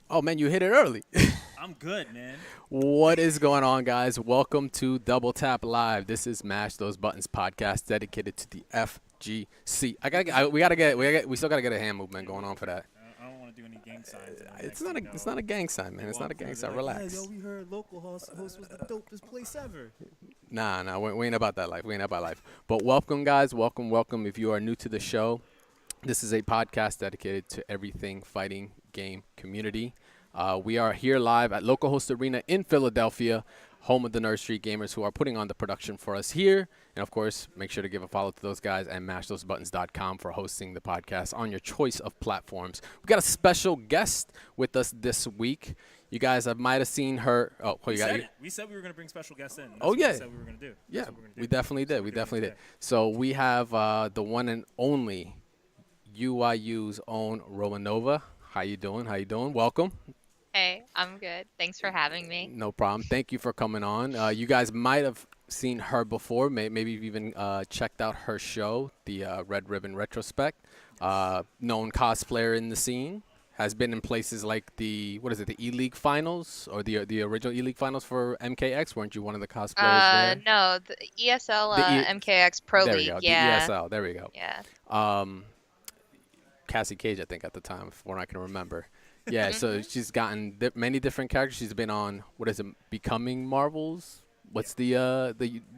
Oh man, you hit it early. I'm good, man. What is going on, guys? Welcome to Double Tap Live. This is Mash Those Buttons podcast dedicated to the FGC. We still gotta get a hand movement going on for that. I don't want to do any gang signs, and then It's next not thing a, you it's know, not a gang sign, man. you It's not walk a gang through, sign. they're like, yeah, Relax. yo, we heard local host was the dopest place ever. Nah, we ain't about that life. We ain't about life. But welcome, guys. Welcome. If you are new to the show, this is a podcast dedicated to everything fighting game community. We are here live at Local Host Arena in Philadelphia, home of the Nerd Street Gamers, who are putting on the production for us here. And of course, make sure to give a follow to those guys and mashthosebuttons.com for hosting the podcast on your choice of platforms. We got a special guest with us this week. You guys might have seen her. Oh, We you got said you. it. We said we were gonna bring special guests in. That's Oh what yeah, we said we were gonna do. yeah. That's what we're gonna do. We definitely That's did. what We we're doing definitely did. today. So we have the one and only UYU's own Romanova. How you doing? Welcome. Hey, I'm good. Thanks for having me. No problem. Thank you for coming on. You guys might have seen her before. Maybe you've even checked out her show, the Red Ribbon Retrospect. Known cosplayer in the scene. Has been in places like the E-League finals or the original E-League finals for MKX. Weren't you one of the cosplayers there? No, the ESL The E- MKX Pro there we League. go. The Yeah, ESL. There we go. yeah. Um, Cassie Cage, I think, at the time, when I can remember. Yeah, so she's gotten many different characters. She's been on, what is it, Becoming Marvels? What's the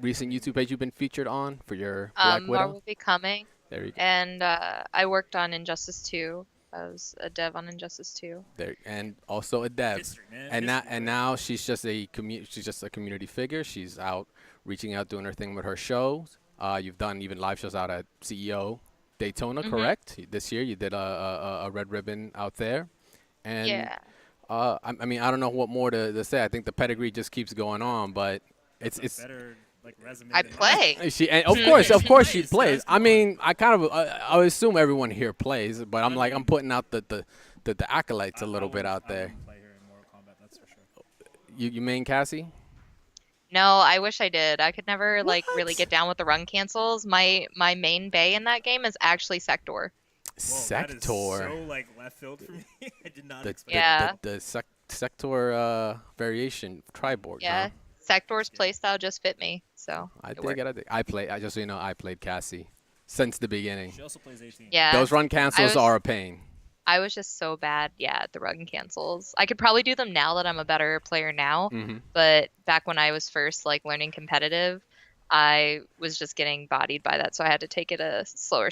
recent YouTube page you've been featured on for your Black Widow? Marvel Becoming, There you go. and I worked on Injustice 2. I was a dev on Injustice 2. There, and also a dev. History, man. And now, History, now she's just a community figure. She's out reaching out, doing her thing with her shows. You've done even live shows out at CEO Daytona, correct? This year you did a red ribbon out there. And Yeah. I mean, I don't know what more to say. I think the pedigree just keeps going on, but That's it's a better like resume. I than play. she and of course she plays, plays. guys, I come mean, I would assume everyone here plays, but I'm putting out the acolytes a little bit out I there. wouldn't play her in Mortal Kombat, that's for sure. You main Cassie? No, I wish I did. I could never really What? get down with the run cancels. My main bay in that game is actually Sector. Whoa, that is Sector. so like left field for me. I did not The expect Yeah. Sector variation triboard. Yeah. Huh? Sector's playstyle just fit me, so I it dig worked. it. I just so you know, I played Cassie since the beginning. that. She also plays 18. Yeah. Those run cancels was- are a pain. I was just so bad, at the run cancels. I could probably do them now that I'm a better player now, Hmm. but back when I was first learning competitive, I was just getting bodied by that, so I had to take it a slower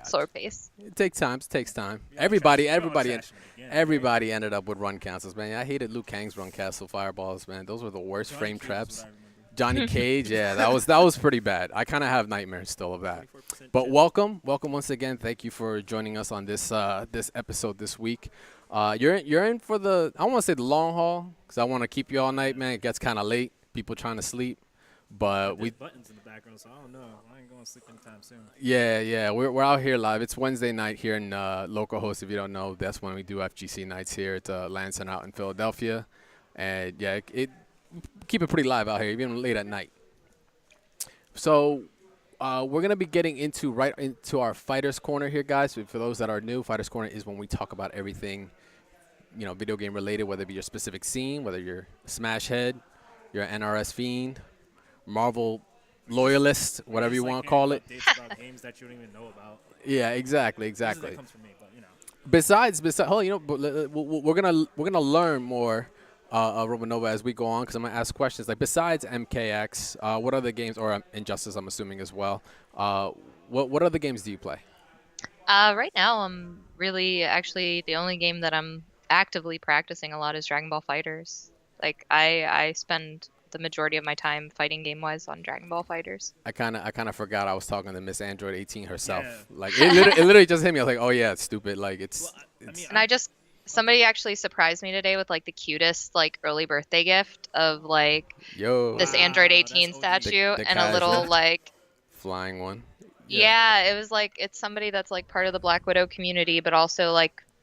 slower pace. It takes time. It takes time. You're all Everybody, trash- you're all everybody, trash in the beginning, right? everybody ended up with run cancels, man. I hated Liu Kang's run cancel fireballs, man. Those were the worst Johnny frame Cage is traps. what I remember. Johnny Cage, yeah, that was pretty bad. I kind of have nightmares still of that. 24% But chip. welcome once again. Thank you for joining us on this this episode this week. You're in for the, I want to say the long haul, because I want to keep you all night, man. It gets kind of late. People trying to sleep, but There's buttons in the background, so I don't know. I ain't going to sleep anytime soon. yeah, we're out here live. It's Wednesday night here in Local Host. If you don't know, that's when we do FGC nights here at Land Center out in Philadelphia, and yeah, it keep it pretty live out here, even late at night. So we're gonna be getting right into our Fighters Corner here, guys. For those that are new, Fighters Corner is when we talk about everything, video game related, whether it be your specific scene, whether you're a Smash head, you're an NRS fiend, Marvel loyalist, whatever It's you like want to hearing call it. updates about games that you don't even know about. Yeah, exactly. Usually that comes from me, but you know. Besides, hold on, but we're gonna learn more Romanova as we go on, because I'm gonna ask questions like, besides MKX, what other games, or Injustice, I'm assuming as well. What other games do you play? Right now, I'm really actually the only game that I'm actively practicing a lot is Dragon Ball Fighters. I spend the majority of my time fighting game-wise on Dragon Ball Fighters. I kind of forgot I was talking to Miss Android 18 herself. Yeah. Like it literally just hit me. I was like, oh yeah, it's stupid. Like it's. Well, I it's mean, Somebody actually surprised me today with the cutest early birthday gift of yo, this Wow, Android that's 18 OG. statue The and a little casual. Flying one. yeah, it was it's somebody that's part of the Black Widow community, but also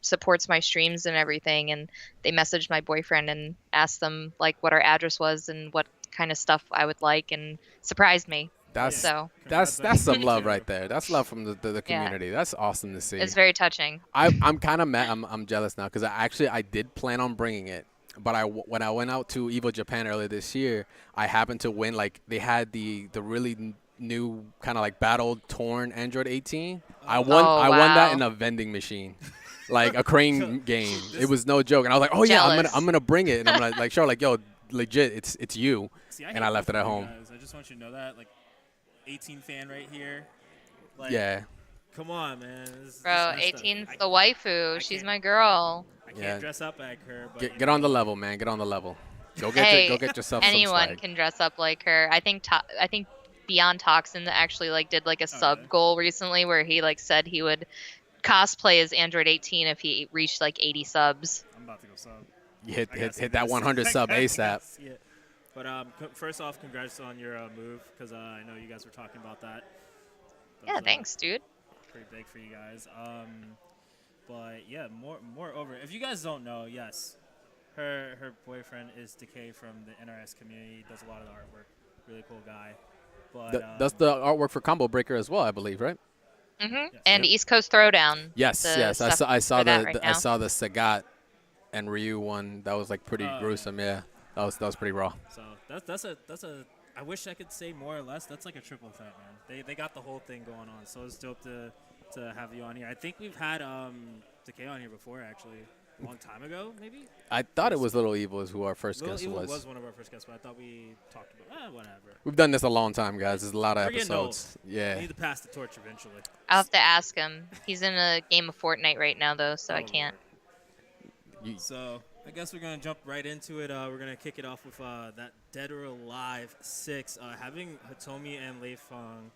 supports my streams and everything. And they messaged my boyfriend and asked them what our address was and what kind of stuff I would like, and surprised me. That's So that's some love too. right there. That's love from the yeah, community. That's awesome to see. it's very touching. I'm kind of mad. I'm jealous now because I did plan on bringing it, but when I went out to Evo Japan earlier this year, I happened to win. Like they had the really new kind of like battle torn Android 18. Oh, I won that wow. in a vending machine, like a crane game. It This- was no joke, and I was like, oh yeah, Jealous. I'm gonna bring it, and I'm gonna like show like yo legit it's you, See, and I left it at hate home. you guys. I just want you to know that, like, 18 fan right here. Like, Yeah. come on, man. This Bro, messed up. 18's I the waifu. I She's can't- my girl. can't Yeah. dress up like her. But Get you get on know, the level, man. Get on the level. Go Hey, get yourself some anyone swag. can dress up like her. I think Beyond Toxin actually like did like a sub really? goal recently where he like said he would cosplay as Android 18 if he reached like 80 subs. I'm about to go sub. You hit I gotta see hit that this. 100 sub I gotta ASAP. see it. But first off, congrats on your move, because I know you guys were talking about that. That Yeah, was, thanks, dude. pretty big for you guys. But yeah, moreover, if you guys don't know, yes, her boyfriend is Decay from the NRS community. Does a lot of the artwork. Really cool guy. But That's the artwork for Combo Breaker as well, I believe, right? Mhm. Yes. And Yep. East Coast Throwdown. Yes, the yes. I stuff saw for that the, right I now. saw the Sagat and Ryu one. That was like pretty Oh, yeah. gruesome. Yeah, that was pretty raw. So that's a. I wish I could say more or less. That's like a triple threat, man. They got the whole thing going on. So it's dope to have you on here. I think we've had Decay on here before, actually, a long time ago, maybe. I thought it was Little Evil is who our first Little guest Evil was. was one of our first guests, but I thought we talked about whatever. We've done this a long time, guys. There's a lot of We're getting old. episodes. We Yeah. need to pass the torch eventually. I'll have to ask him. He's in a game of Fortnite right now though, so I Oh, can't. You- So I guess we're gonna jump right into it. We're gonna kick it off with that Dead or Alive 6, having Hitomi and Lei Feng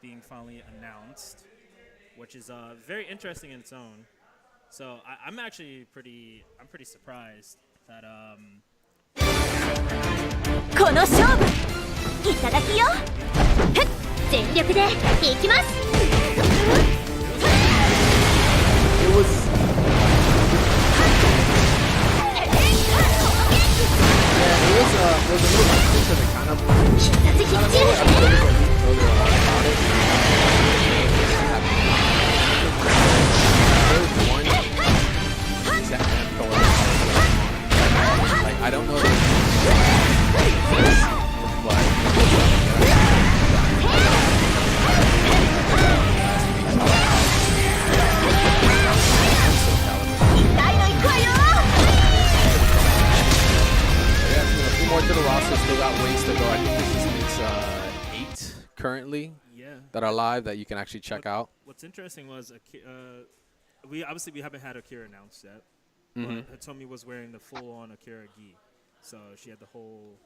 being finally announced, which is very interesting in its own. So I'm actually pretty surprised that この勝負いただきよふっ全力でいきます It was. Yeah, it was a little confusing because it kind of. 必殺必中 I don't know. A few more to the roster. Still got ways to go. I think this is 8 currently yeah. that are live that you can actually check out. What's interesting was we haven't had Akira announced yet. Mhm. But Hitomi was wearing the full-on Akira gi, so she had the whole.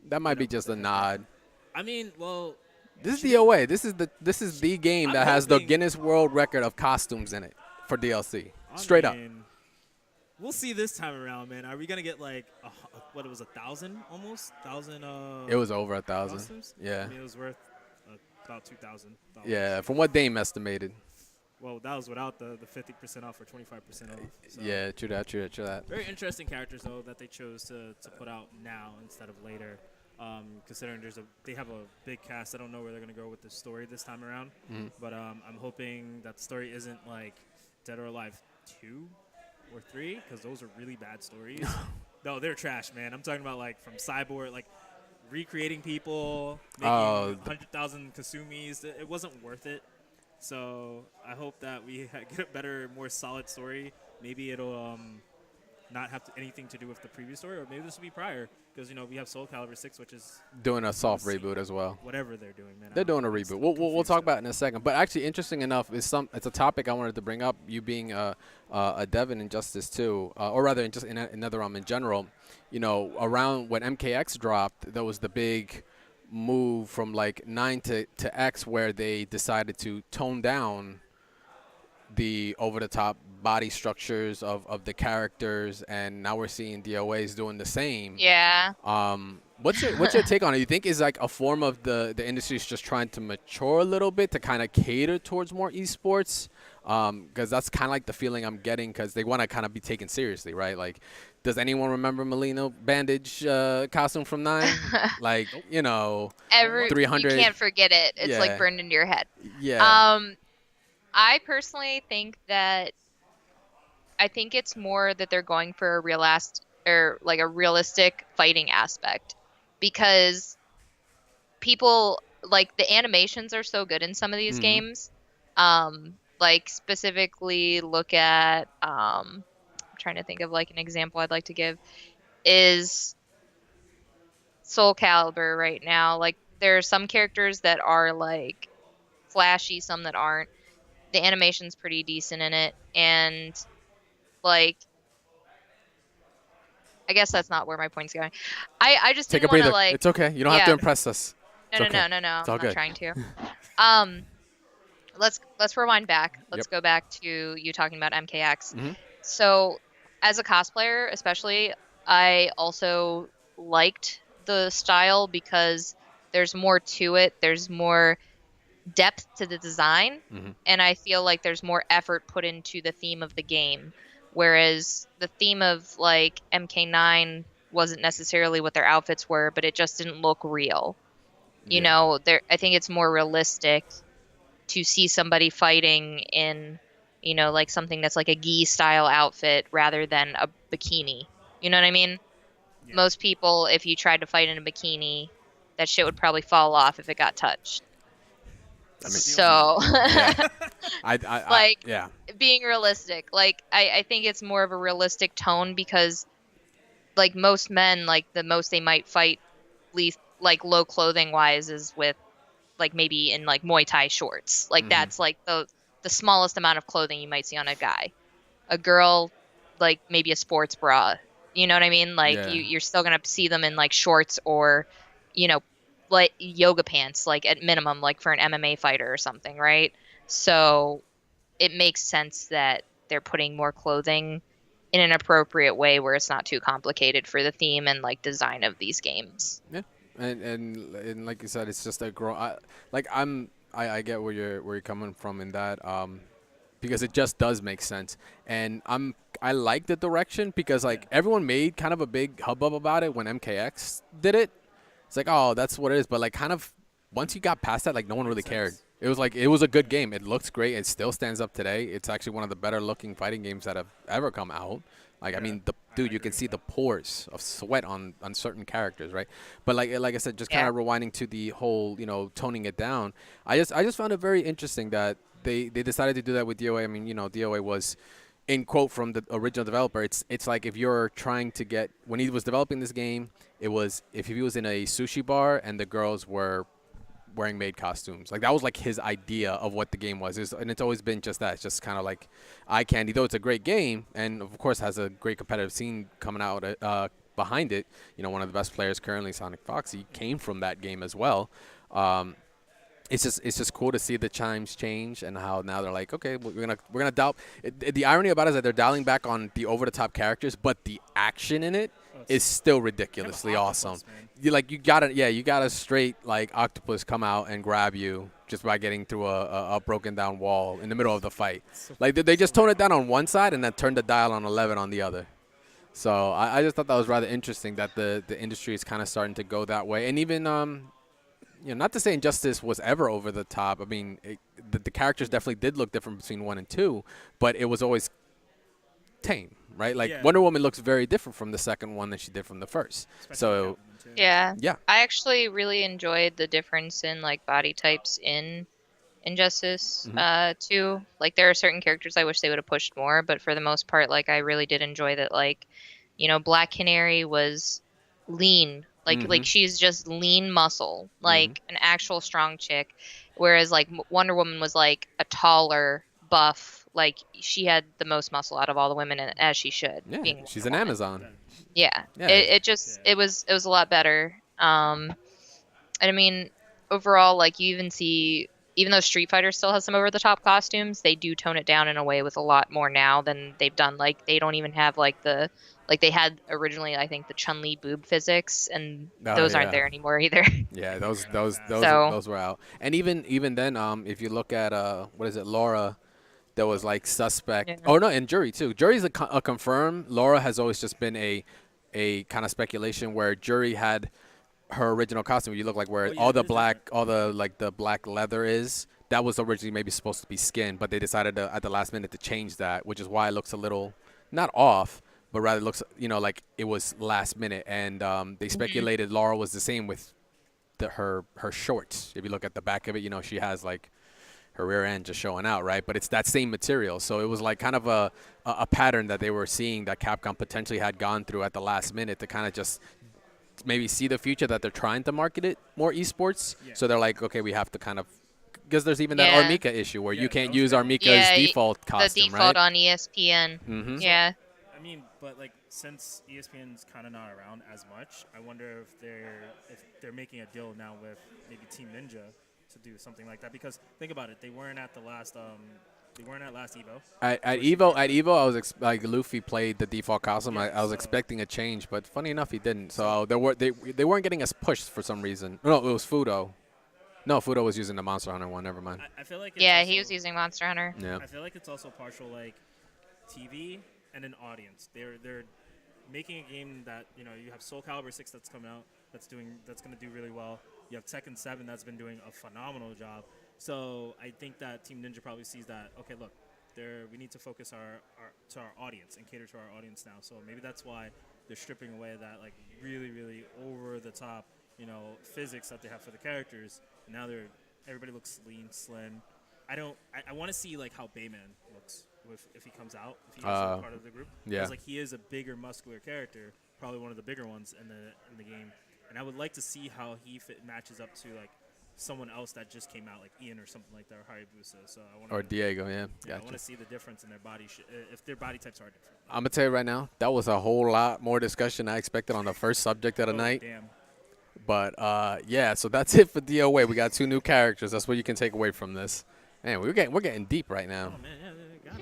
That might be just a nod. I mean, well, This is the OA. This is the game I'm that has the hoping- Guinness World Record of costumes in it for DLC. I Straight up. mean, we'll see this time around, man. Are we gonna get like what it was 1,000 almost 1,000? It was over 1,000. costumes? Yeah. I mean, it was worth about $2,000. Yeah, from what Dame estimated. Well, that was without the 50% off or 25% off. So. Yeah, true that. Very interesting characters though that they chose to put out now instead of later. Considering they have a big cast, I don't know where they're gonna go with the story this time around. Mhm. But I'm hoping that the story isn't like Dead or Alive 2 or 3, because those are really bad stories. No, they're trash, man. I'm talking about like from Cyborg, like recreating people, making Oh, 100,000 Kasumis. It wasn't worth it. So I hope that we get a better, more solid story. Maybe it'll not have anything to do with the previous story, or maybe this will be prior, because we have Soul Calibur 6, which is Doing a soft reboot as well. whatever they're doing, man. They're doing a It's reboot. We'll confused talk now. about it in a second. But actually, interesting enough, it's a topic I wanted to bring up. You being a dev in Injustice 2, or rather, just in another realm in general. Around when MKX dropped, there was the big move from like 9 to X, where they decided to tone down the over-the-top body structures of the characters, and now we're seeing DOAs doing the same. Yeah. What's your take on it? You think is like a form of the industry is just trying to mature a little bit to kind of cater towards more esports? Because that's kind of like the feeling I'm getting because they want to kind of be taken seriously, right? Like, does anyone remember Melina bandage costume from 9? Like, you know, You 300. can't forget it. It's like Yeah. burned into your head. Yeah. I personally think that it's more that they're going for a realistic fighting aspect because people like the animations are so good in some of these games. Like specifically look at I'm trying to think of like an example I'd like to give is Soul Calibur right now. Like there are some characters that are like flashy, some that aren't. The animation's pretty decent in it, and like I guess that's not where my point's going. I just Take a didn't want to breather. like It's okay. You don't have to yeah. impress us. No, It's no, okay. no, no, no. It's all I'm not good. trying to. Um, let's rewind back. Let's Yep. go back to you talking about MKX. Mm-hmm. So, as a cosplayer, especially, I also liked the style because there's more to it. There's more depth to the design, and I feel like there's more effort put into the theme of the game. Whereas the theme of like MK9 wasn't necessarily what their outfits were, but it just didn't look real. You know, I think it's more realistic to see somebody fighting in, you know, like something that's like a gi style outfit rather than a bikini. You know what I mean? Yeah. Most people, if you tried to fight in a bikini, that shit would probably fall off if it got touched. I mean, So, yeah. like, yeah. being realistic, like, I think it's more of a realistic tone because, like, most men, like, the most they might fight, least, like, low clothing wise is with, like, maybe in, like, Muay Thai shorts. Like, that's, like, the smallest amount of clothing you might see on a guy. A girl, like, maybe a sports bra. You know what I mean? Like, Yeah. you're still going to see them in, like, shorts or, you know, like yoga pants, like at minimum, like for an MMA fighter or something, right? So it makes sense that they're putting more clothing in an appropriate way where it's not too complicated for the theme and like design of these games. Yeah, and like you said, it's just a I get where you're coming from in that because it just does make sense, and I like the direction because like everyone made kind of a big hubbub about it when MKX did it. It's like, oh, that's what it is. But, like, kind of once you got past that, like, no one really cared. It was like, it was a good game. It looks great. It still stands up today. It's actually one of the better-looking fighting games that have ever come out. Like, I mean, dude, you can see the pores of sweat on certain characters, right? But, like I said, just kind of rewinding to the whole, you know, toning it down. I just found it very interesting that they decided to do that with DOA. I mean, you know, DOA was – in quote from the original developer, it's like if you're trying to get when he was developing this game, it was if he was in a sushi bar and the girls were wearing maid costumes. Like that was like his idea of what the game was. And it's always been just that. It's just kind of like eye candy, though it's a great game and of course has a great competitive scene coming out behind it. You know, one of the best players currently, Sonic Foxy, came from that game as well. It's just cool to see the chimes change and how now they're like, okay, we're gonna dial. The irony about it is that they're dialing back on the over the top characters, but the action in it is still ridiculously awesome. You got a straight like octopus come out and grab you just by getting through a broken down wall in the middle of the fight. Like they just tone it down on one side and then turn the dial on 11 on the other. So I just thought that was rather interesting that the industry is kind of starting to go that way, and even you know, not to say Injustice was ever over the top. I mean, the characters definitely did look different between 1 and 2, but it was always tame, right? Like Wonder Woman looks very different from the second one than she did from the first. So yeah, yeah, I actually really enjoyed the difference in like body types in Injustice 2. Like there are certain characters I wish they would have pushed more, but for the most part, like I really did enjoy that. Like, you know, Black Canary was lean. Like she's just lean muscle, like an actual strong chick. Whereas like Wonder Woman was like a taller, buff. Like she had the most muscle out of all the women, as she should. Yeah, she's an Amazon. Yeah. It was a lot better. And I mean, overall, like you even see, even though Street Fighter still has some over the top costumes, they do tone it down in a way with a lot more now than they've done. Like they don't even have like the Like they had originally, I think, the Chun-Li boob physics, and Oh, those aren't yeah. there anymore either. Yeah, those So- those were out. And even then, if you look at what is it, Laura, there was like suspect. Yeah. Oh no, and Jury too. Jury's a confirm. Laura has always just been a kind of speculation where Jury had her original costume. You look like where Oh, yeah, all the it is black, all the like the black leather is. That was originally maybe supposed to be skin, but they decided at the last minute to change that, which is why it looks a little not off, but rather looks like it was last minute. And they speculated Laura was the same with her shorts. If you look at the back of it, she has like her rear end just showing out, right? But it's that same material. So it was like kind of a pattern that they were seeing that Capcom potentially had gone through at the last minute to kind of just maybe see the future that they're trying to market it more esports. Yeah. So they're like, okay, we have to kind of, because there's even that Yeah. Armika issue where Yeah, you can't that was use crazy. Armika's default costume, the default right? on ESPN. Mhm. Yeah. I mean, but like since ESPN's kind of not around as much, I wonder if they're making a deal now with maybe Team Ninja to do something like that. Because think about it, they weren't at the last Evo. At Evo, I was like Luffy played the default costume. Yeah, I was so- expecting a change, but funny enough, he didn't. So they weren't getting us pushed for some reason. No, it was Fudo. No, Fudo was using the Monster Hunter one. Never mind. I feel like it's Yeah, also, he was using Monster Hunter. Yeah. I feel like it's also partial like TV and an audience. They're making a game that you have Soul Calibur 6 that's coming out that's going to do really well. You have Tekken 7 that's been doing a phenomenal job. So I think that Team Ninja probably sees that, okay, look, we need to focus to our audience and cater to our audience now. So maybe that's why they're stripping away that like really, really over the top, physics that they have for the characters. And now everybody looks lean, slim. I want to see like how Bayman looks if he comes out, if he's part of the group. Yeah. Because like he is a bigger, muscular character, probably one of the bigger ones in the game. And I would like to see how he matches up to like someone else that just came out, like Ian or something like that, or Hayabusa. So I want Or Diego, yeah. I Gotcha. want to see the difference in their body, if their body types are different. I'm gonna tell you right now, that was a whole lot more discussion I expected on the first subject of the night. Damn. But yeah, so that's it for DOA. We got 2 new characters. That's what you can take away from this. Man, we're getting deep right now. Oh man, yeah, got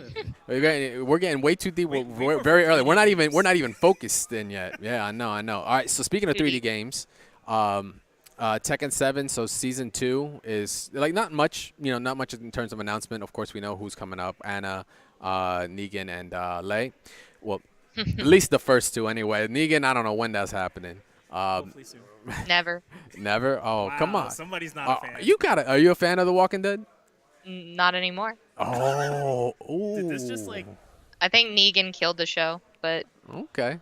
it. We're getting way too deep. Wait, We're we're very early. 3D We're not games. even focused in yet. Yeah, I know. All right. So speaking of 3D games, Tekken 7. So season 2 is like not much. Not much in terms of announcement. Of course, we know who's coming up: Anna, Negan, and Lei. Well, at least the first 2 anyway. Negan, I don't know when that's happening. Hopefully soon. Never. Never. Oh, come Wow, on. Somebody's not a fan. Are you a fan of The Walking Dead? Not anymore. Oh. Did this just like? I think Negan killed the show, but Okay.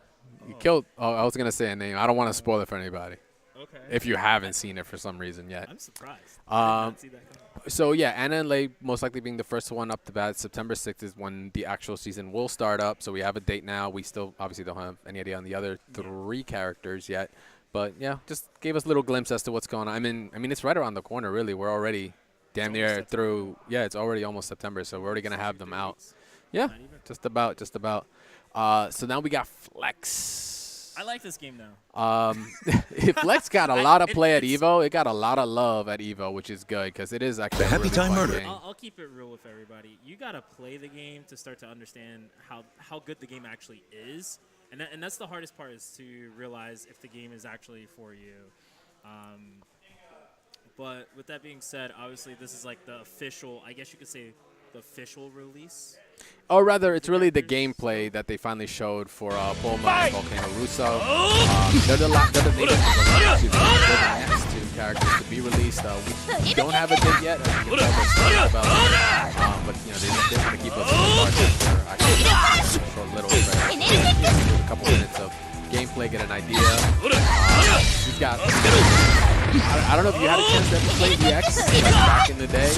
You killed. Oh, I was gonna say a name. I don't want to spoil it for anybody. Okay. If you haven't seen it for some reason yet. I'm surprised. I did not see that coming. So yeah, Anna and Lei most likely being the first one up to bat. September 6th is when the actual season will start up. So we have a date now. We still obviously don't have any idea on the other 3 characters yet. But yeah, just gave us a little glimpse as to what's going on. I mean, it's right around the corner. Really, we're already damn near September. through. Yeah, it's already almost September, so we're already gonna have them out. Yeah, Not even. just about. So now we got Flex. I like this game now. Flex got a lot of play at it's- Evo. It got a lot of love at Evo, which is good because it is actually The a Happy really Time fun Murder. game. I'll keep it real with everybody. You gotta play the game to start to understand how good the game actually is, and that's the hardest part, is to realize if the game is actually for you. But with that being said, obviously this is like the official, I guess you could say, the official release. Or rather, it's really the gameplay that they finally showed for Bulma and Volcano Russo. They're the next 2 characters to be released. We don't have a date yet. I think it's over starting about, but they want to keep us in the actually a short little bit. A couple minutes of gameplay, get an idea. We've got. I don't know if you had a chance to ever play DX back in the day.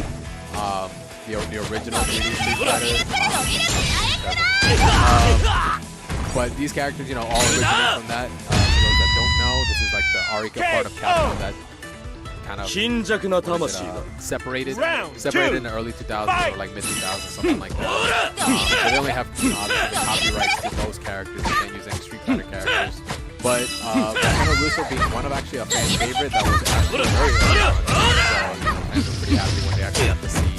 The original 3D Street Fighter. But these characters, all originate from that. For those that don't know, this is like the Arika part of Capcom that kind of separated in the early 2000s or like mid 2000s, something like that. So they only have obviously the copyrights to those characters. They can't use any Street Fighter characters. But Volcano Russo being one of actually a fan favorite that was actually very early on. So fans were pretty happy when they actually got to see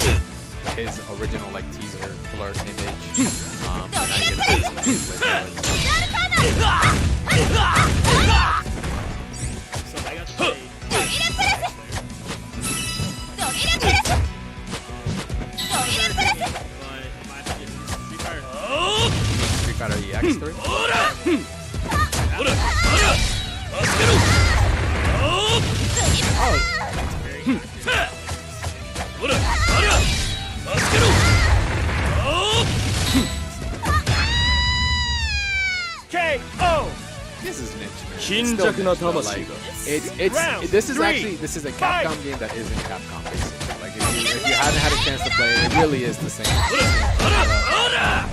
his original like teaser blurred image. And now you get to see some gameplay. I got to play. Street Fighter EX3. KO. This is niche, man. Kinjaku no Still niche, Tamashii but, Round this is three. actually this is a Capcom game that isn't Capcom basically. Like if you haven't had a chance to play it, it really is the same.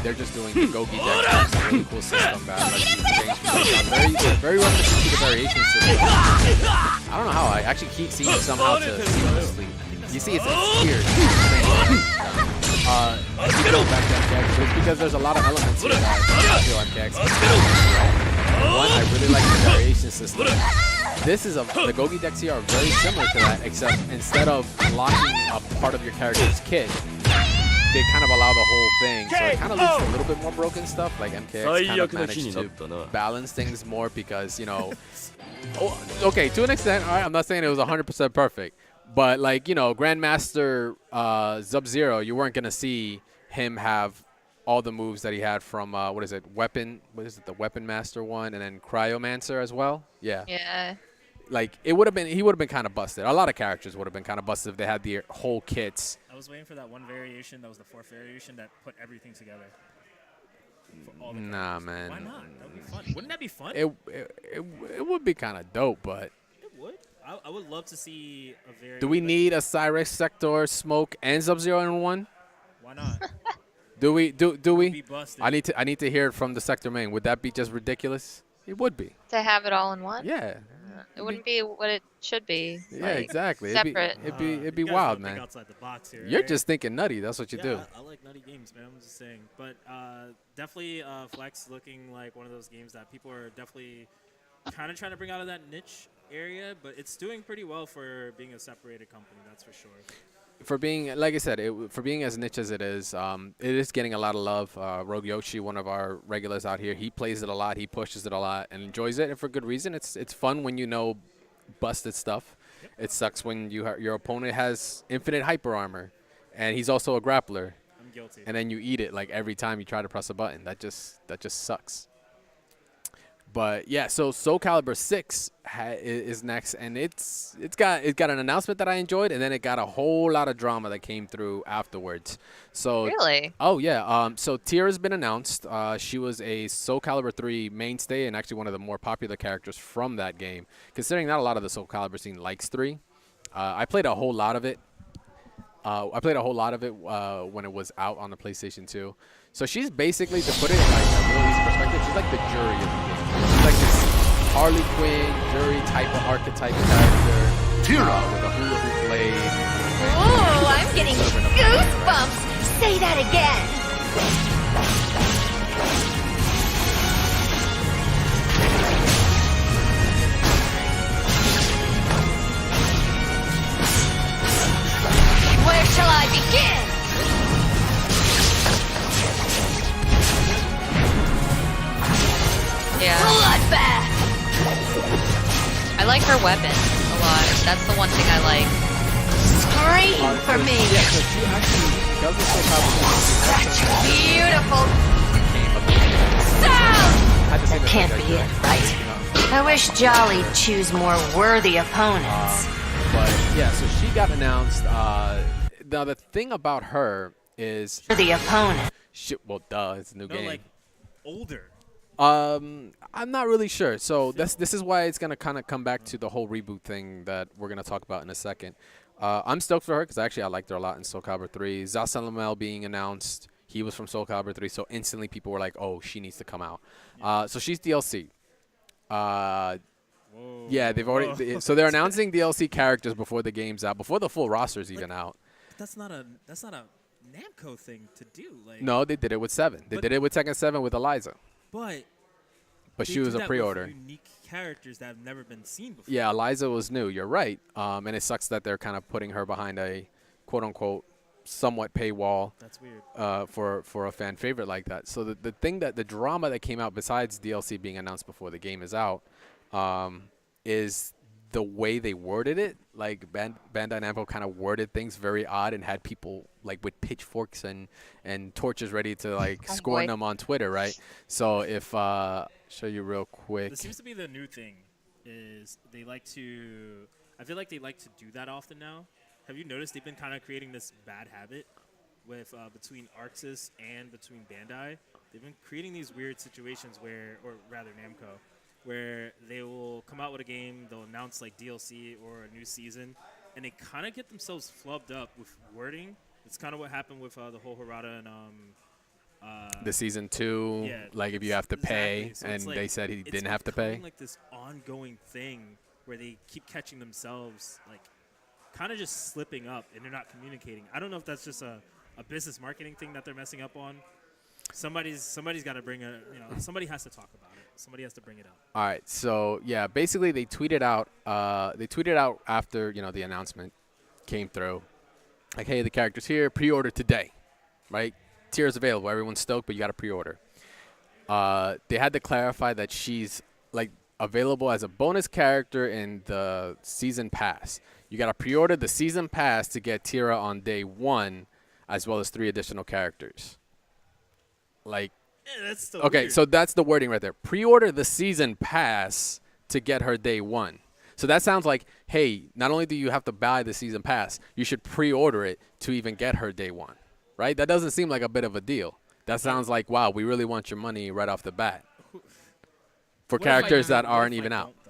They're just doing the Gogi deck, it's a really cool system that lets you change very reminiscent to the variation system. I don't know how I actually keep seeing somehow to seamlessly. You see, it's weird. I keep going back to MKX, but it's because there's a lot of elements here that I feel MKX. One, I really like the variation system. This is the Gogi decks here are very similar to that, except instead of locking a part of your character's kit, they kind of allow the whole thing. So it kind of leads to a little bit more broken stuff. Like MKX kind of managed to balance things more because, you know, okay, to an extent, all right, I'm not saying it was 100% perfect. But, like, you know, Grandmaster Sub-Zero, you weren't going to see him have all the moves that he had from, what is it, the Weapon Master one, and then Cryomancer as well? Yeah. Yeah. Like, he would have been kind of busted. A lot of characters would have been kind of busted if they had the whole kits. I was waiting for that one variation. That was the fourth variation that put everything together. For all the Nah, characters. man. Why not? That would be fun. Wouldn't that be fun? It would be kind of dope, but... It would. I would love to see a variation. Do we need a Cyrex, Sector, Smoke, and Sub-Zero in one? Why not? Do we? Be busted. I need to hear it from the Sector main. Would that be just ridiculous? It would be. To have it all in one? Yeah. It wouldn't be what it should be. Yeah, like, exactly. Separate. It'd be You guys wild, don't think man. outside the box here, You're right? just thinking nutty. That's what you do. I like nutty games, man. I'm just saying. But definitely Flex looking like one of those games that people are definitely kind of trying to bring out of that niche area, but it's doing pretty well for being a separated company, that's for sure. For being, like I said, for being as niche as it is getting a lot of love. Rogue Yoshi, one of our regulars out here, he plays it a lot. He pushes it a lot and enjoys it, and for good reason. It's fun when you know busted stuff. Yep. It sucks when your opponent has infinite hyper armor, and he's also a grappler. I'm guilty. And then you eat it like every time you try to press a button. That just sucks. But yeah, so Soul Calibur 6 is next, and it got an announcement that I enjoyed, and then it got a whole lot of drama that came through afterwards. So Really? Oh yeah. So Tira's been announced. She was a Soul Calibur 3 mainstay and actually one of the more popular characters from that game. Considering not a lot of the Soul Calibur scene likes 3, I played a whole lot of it. When it was out on the PlayStation 2. So she's basically, to put it in like Lily's perspective, she's like the jury of the game. She's like this Harley Quinn jury type of archetype character with a hula hoop blade. Ooh, I'm getting goosebumps. Say that again. Where shall I begin? Yeah. Bloodbath! I like her weapon a lot. That's the one thing I like. Scream for me! Yeah, so she actually does the Soul Calibur. Such beautiful Had to say That can't be it, right? I wish Jolly'd choose more worthy opponents. But yeah, so she got announced. Now the thing about her is, The opponent. well, duh, it's a new No, game. like older. I'm not really sure. So this is why it's gonna kind of come back to the whole reboot thing that we're gonna talk about in a second. I'm stoked for her because actually I liked her a lot in Soul Calibur 3. Zasalamel being announced, he was from Soul Calibur 3, so instantly people were like, "Oh, she needs to come out." So she's DLC. Yeah, they've already. So they're announcing DLC characters before the game's out, before the full roster's even out. That's not a Namco thing to do. Like No, they did it with 7. They did it with Tekken 7 with Eliza. But She was a pre-order. Unique characters that have never been seen before. Yeah, Eliza was new. You're right. And it sucks that they're kind of putting her behind a quote-unquote somewhat paywall. That's weird. For a fan favorite like that. So the drama that came out besides DLC being announced before the game is out, is the way they worded it. Like Bandai Namco kind of worded things very odd and had people like with pitchforks and torches ready to like Oh, scorn boy. them on Twitter, right? So if show you real quick. This seems to be the new thing. Is they like to? I feel like they like to do that often now. Have you noticed they've been kind of creating this bad habit with between Arxis and between Bandai? They've been creating these weird situations where, or rather Namco, where they will come out with a game, they'll announce like DLC or a new season, and they kind of get themselves flubbed up with wording. It's kind of what happened with the whole Harada and the season 2, yeah, like if you have to pay, exactly. So and it's like, they said he it's didn't have to pay. becoming like this ongoing thing where they keep catching themselves like kind of just slipping up and they're not communicating. I don't know if that's just a business marketing thing that they're messing up on. Somebody's got to bring somebody has to talk about it. Somebody has to bring it up. All right, so yeah, basically they tweeted out after the announcement came through, like, hey, the character's here, pre-order today, right? Tier's available, everyone's stoked, but you got to pre-order. They had to clarify that she's like available as a bonus character in the season pass. You got to pre-order the season pass to get Tira on day 1, as well as 3 additional characters. Like, Yeah, that's still okay, weird. so that's the wording right there. Pre-order the season pass to get her day 1. So that sounds like, hey, not only do you have to buy the season pass, you should pre-order it to even get her day 1, right? That doesn't seem like a bit of a deal. That sounds like, wow, we really want your money right off the bat for What if I characters don't? that What aren't if I even out. don't, though?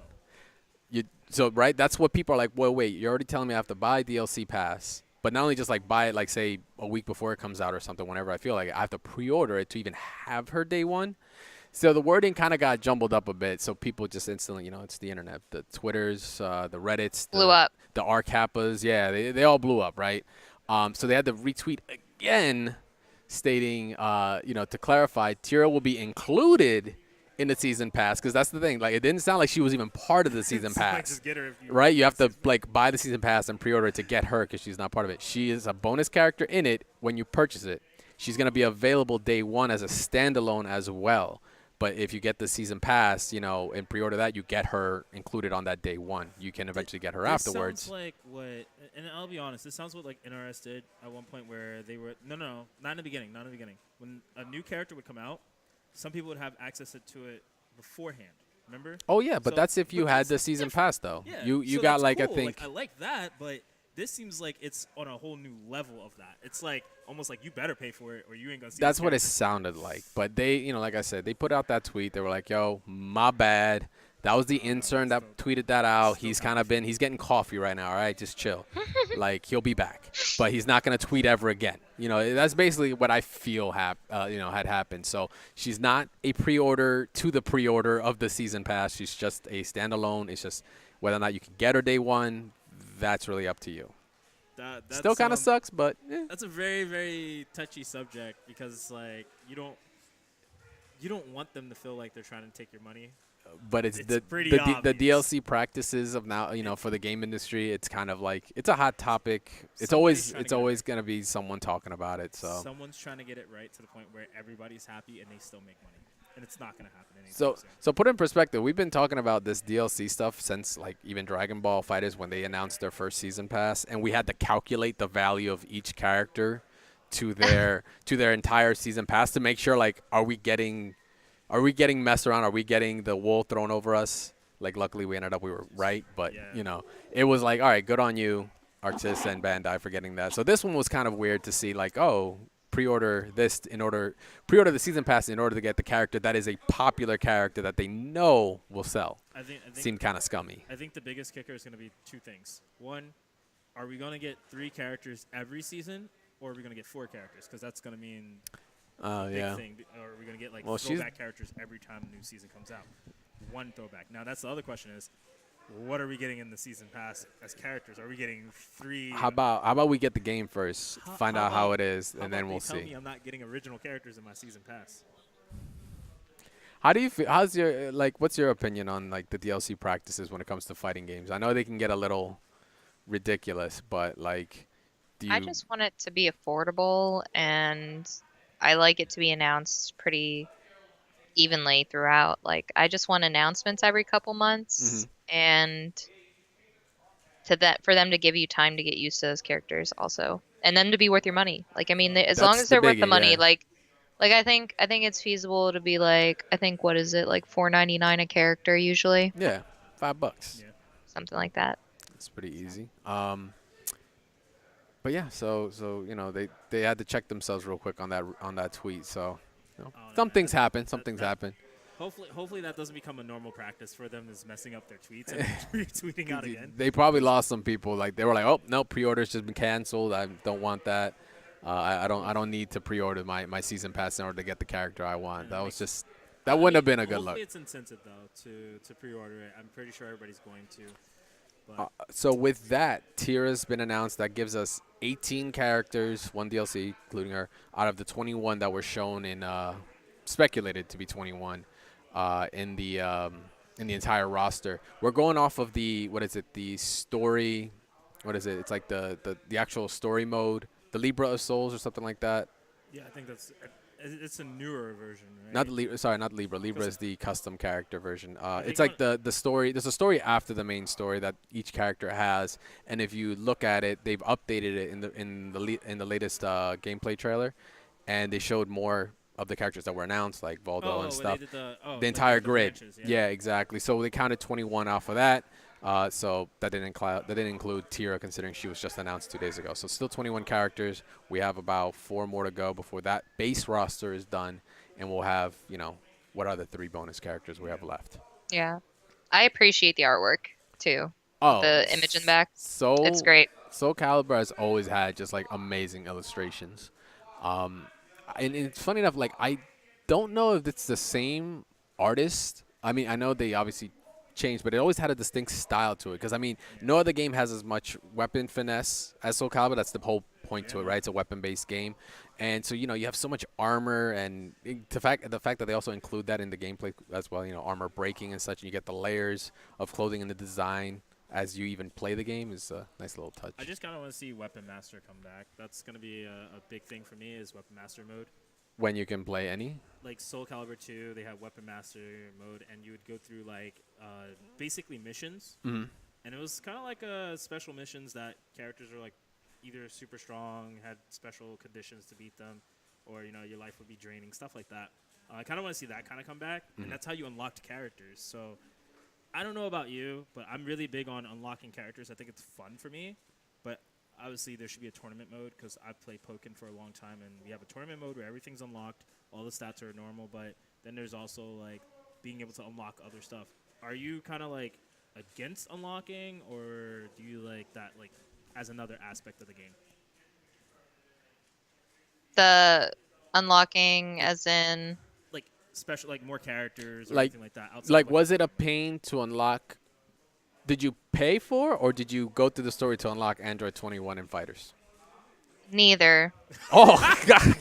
So right, that's what people are like. Well, wait, you're already telling me I have to buy DLC pass, but not only just like buy it, like say a week before it comes out or something. Whenever I feel like it, I have to pre-order it to even have her day 1. So the wording kind of got jumbled up a bit. So people just instantly, it's the internet, the Twitters, the Reddits, Blew up. the R Kappas, yeah, they all blew up, right? So they had to retweet again, stating, to clarify, Tira will be included in the season pass, because that's the thing. Like, it didn't sound like she was even part of the season It's like, pass, just get her if you right? You have to like buy the season pass and pre-order it to get her, because she's not part of it. She is a bonus character in it when you purchase it. She's gonna be available day 1 as a standalone as well. But if you get the season pass, and pre-order that, you get her included on that day 1. You can eventually get her afterwards. This sounds like what, and I'll be honest, this sounds what like NRS did at one point where they were not in the beginning. When a new character would come out, some people would have access to it beforehand. Remember? Oh yeah, but So- that's if you but had that's the season different. pass though. Yeah, You so got that's like cool. I think I like that, but this seems like it's on a whole new level of that. It's like almost like you better pay for it or you ain't gonna see. that's this what it character. sounded like. But they, like I said, they put out that tweet. They were like, "Yo, my bad. That was the intern that tweeted that out. He's getting coffee right now. All right, just chill. Like, he'll be back, but he's not gonna tweet ever again. That's basically what I feel had happened. So she's not a pre-order to the pre-order of the season pass. She's just a standalone. It's just whether or not you can get her day 1. That's really up to you. That Still kind of sucks, but That's a very, very touchy subject because it's like you don't want them to feel like they're trying to take your money. but it's It's pretty the obvious. DLC practices of now, for the game industry. It's kind of like it's a hot topic. It's Somebody's trying to get it always gonna be someone talking about it. So Someone's trying to get it right to the point where everybody's happy and they still make money, and it's not going to happen anytime soon. So put in perspective, we've been talking about this DLC stuff since like even Dragon Ball FighterZ when they announced their first season pass, and we had to calculate the value of each character to their entire season pass to make sure like are we getting messed around? Are we getting the wool thrown over us? Like luckily we were right, but Yeah. it was like all right, good on you, Arxis and Bandai for getting that. So this one was kind of weird to see like pre-order the season pass in order to get the character that is a popular character that they know will sell. I think Seemed kind of scummy. I think the biggest kicker is going to be two things. One, are we going to get 3 characters every season, or are we going to get 4 characters? Because that's going to mean big Yeah. thing. Or are we going to get like Well, she's- throwback characters every time a new season comes out? One throwback. Now that's the other question is, what are we getting in the season pass as characters? Are we getting 3? How about we get the game first, find out how about- it is, how and then about we'll they tell me see. I'm not getting original characters in my season pass. How do you feel? How's your what's your opinion on like the DLC practices when it comes to fighting games? I know they can get a little ridiculous, but like Do I you? just want it to be affordable, and I like it to be announced pretty evenly throughout. Like, I just want announcements every couple months, and for them to give you time to get used to those characters also, and them to be worth your money. Like, I mean, as long That's as the they're worth the biggie. money, Yeah. like I think it's feasible to be like, I think what is it, like $4.99 a character usually, Yeah. $5. Yeah. something like that. It's pretty easy. But yeah, so you know they had to check themselves real quick on that tweet. So you know, Oh, some man, things happen. Some things that- happen. Hopefully that doesn't become a normal practice for them, is messing up their tweets and retweeting out again. They probably lost some people. Like they were like, oh no, pre-order's just been canceled. I don't want that. I don't need to pre-order my season pass in order to get the character I want. That was just that wouldn't have been a good look. Hopefully it's incentive though to pre-order it. I'm pretty sure everybody's going to. But So with that, Tira's been announced. That gives us 18 characters, one DLC, including her, out of the 21 that were shown in speculated to be 21 in the entire roster. We're going off of the the story. What is it? It's like the actual story mode, the Libra of Souls or something like that. yeah, I think it's a newer version, right? Not the Libra. Sorry, not Libra. Libra is the custom character version. think It's like the story. There's a story after the main story that each character has, and if you look at it, they've updated it in the latest gameplay trailer, and they showed more of the characters that were announced, like Voldo and stuff. They did the The entire the grid. branches, Yeah, exactly. So they counted 21 off of that. So that didn't include Tira, considering she was just announced 2 days ago. So still 21 characters. We have about 4 more to go before that base roster is done, and we'll have, you know, what are the 3 bonus characters we have left? Yeah, I appreciate the artwork too. Oh, The image in the back, So it's great. Soul Calibur has always had just like amazing illustrations. And it's funny enough, like I don't know if it's the same artist. I mean, I know they obviously changed, but it always had a distinct style to it. Because I mean, no other game has as much weapon finesse as Soul Calibur. That's the whole point to it, right? It's a weapon-based game, and so you know you have so much armor, and the fact that they also include that in the gameplay as well. You know, armor breaking and such, and you get the layers of clothing and the design as you even play the game is a nice little touch. I just kind of want to see Weapon Master come back. That's going to be a big thing for me, is Weapon Master mode. When you can play any. Like Soul Calibur 2, they have Weapon Master mode, and you would go through like basically missions. Mm-hmm. And it was kind of like special missions that characters are like either super strong, had special conditions to beat them, or you know your life would be draining, stuff like that. I kind of want to see that kind of come back, and that's how you unlocked characters. So I don't know about you, but I'm really big on unlocking characters. I think it's fun for me, but obviously there should be a tournament mode, because I've played Pokken for a long time, and we have a tournament mode where everything's unlocked, all the stats are normal, but then there's also like being able to unlock other stuff. Are you kind of like against unlocking, or do you like that like as another aspect of the game? The unlocking, as in, Like special, like more characters or Like- anything like that. outside Like, of, was it a pain to unlock? Did you pay for, or did you go through the story to unlock Android 21 and Fighters? neither. Oh, God.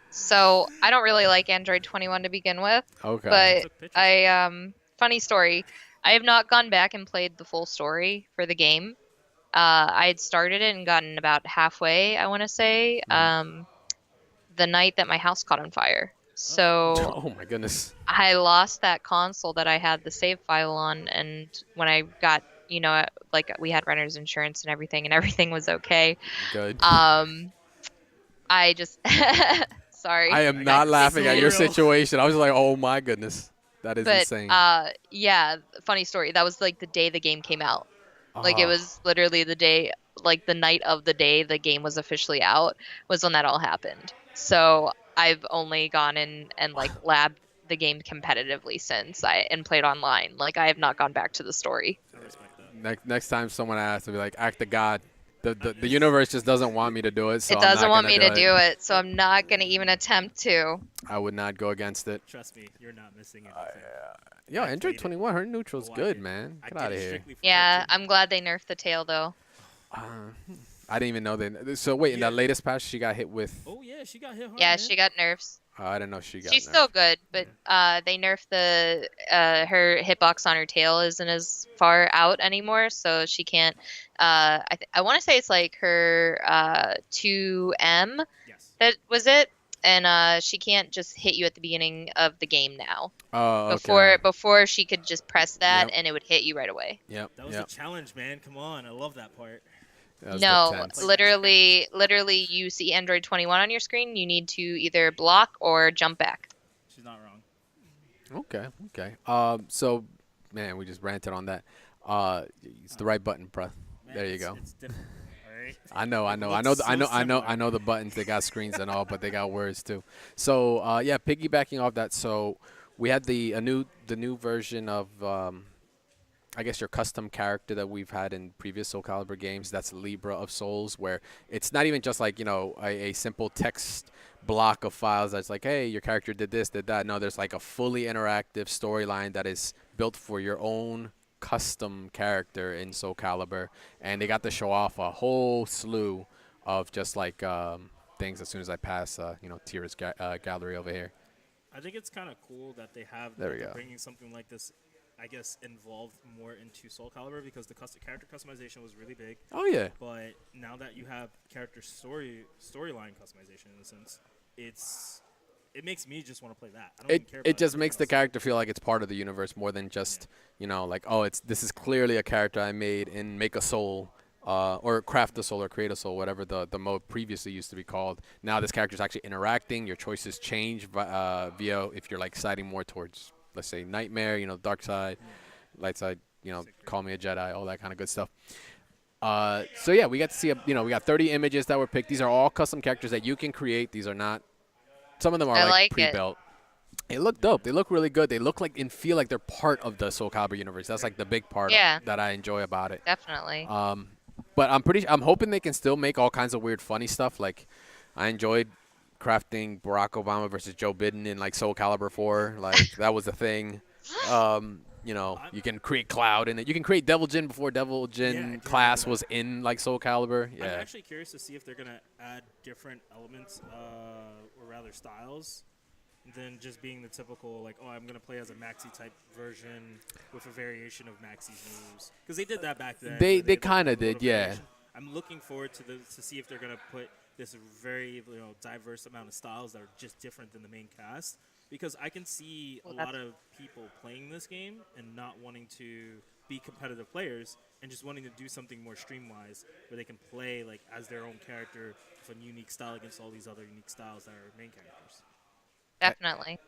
So I don't really like Android 21 to begin with, Okay. but Took pictures. funny story. I have not gone back and played the full story for the game. I had started it and gotten about halfway, I want to say, the night that my house caught on fire. So Oh, my goodness. I lost that console that I had the save file on, and when I got, you know, like we had renter's insurance and everything was okay. Good. I just sorry. I am not laughing at your real. situation. I was like, oh, my goodness. That is But insane. yeah, funny story. That was like the day the game came out. Like it Ah. was literally the day, like the night of the day the game was officially out was when that all happened. So I've only gone in and like labbed the game competitively since and played online. Like I have not gone back to the story. I respect that. Next time someone asks, I'll be like, act of God. The universe just doesn't want me to do it, so It I'm not doesn't want gonna me to do it, so I'm not gonna even attempt to. I would not go against it. Trust me, you're not missing anything. Yo, I Android played it. 21, her neutral's Oh, I good, did. man. I Get did out of it here. strictly for Yeah, her, too. I'm glad they nerfed the tail though. I didn't even know that. So wait, in that Yeah. latest patch, she got hit with. Oh yeah, she got hit hard. Yeah, man. she got nerfs. I didn't know she got She's nerfed. still good, but they nerfed the her hitbox on her tail isn't as far out anymore, so she can't. I want to say it's like her 2M Yes. that was it, and she can't just hit you at the beginning of the game now. Oh, okay. Before she could just press that Yep. and it would hit you right away. Yep. That was a challenge, man. Come on. I love that part. That was No, the tense. literally, you see Android 21 on your screen. You need to either block or jump back. She's not wrong. Okay. Okay. So, man, we just ranted on that. It's the right button, bruh. Man, There you go. It's different. All right. I know. It looks so I know similar. the buttons. They got screens and all, but they got words too. So, yeah, piggybacking off that. So, we had the new version of I guess your custom character that we've had in previous Soul Calibur games. That's Libra of Souls, where it's not even just like, a simple text block of files that's like, hey, your character did this, did that. No, there's like a fully interactive storyline that is built for your own custom character in Soul Calibur. And they got to show off a whole slew of just like things as soon as I pass, Tira's gallery over here. I think it's kind of cool that they have There we they're go. bringing something like this, I guess, involved more into Soul Calibur because the character customization was really big. Oh, yeah. But now that you have character storyline customization in a sense, it makes me just want to play that. I don't even care It about just anything makes the else. character feel like it's part of the universe more than just like, oh, this is clearly a character I made in Make a Soul, or Craft a Soul or Create a Soul, whatever the mode previously used to be called. Now this character's actually interacting. Your choices change via if you're like siding more towards, let's say, Nightmare, dark side, light side, call me a Jedi, all that kind of good stuff. So yeah, we got to see we got 30 images that were picked. These are all custom characters that you can create. These are not. Some of them are I like like it. pre-built. They look dope. They look really good. They look like and feel like they're part of the Soul Calibur universe. That's like the big part Yeah. that I enjoy about it. Definitely. But I'm hoping they can still make all kinds of weird, funny stuff. Like, I enjoyed crafting Barack Obama versus Joe Biden in like Soul Calibur 4. Like that was a thing. You can create Cloud in it. You can create Devil Jin before Devil Jin Yeah, class was in like Soul Calibur. Yeah. I'm actually curious to see if they're gonna add different elements, or rather styles, than just being the typical like, oh, I'm gonna play as a Maxi type version with a variation of Maxi's moves. Because they did that back then. They where kinda a little did, yeah. variation. I'm looking forward to see if they're gonna put this very diverse amount of styles that are just different than the main cast. Because I can see a lot of people playing this game and not wanting to be competitive players and just wanting to do something more stream-wise where they can play like as their own character with a unique style against all these other unique styles that are main characters. Definitely.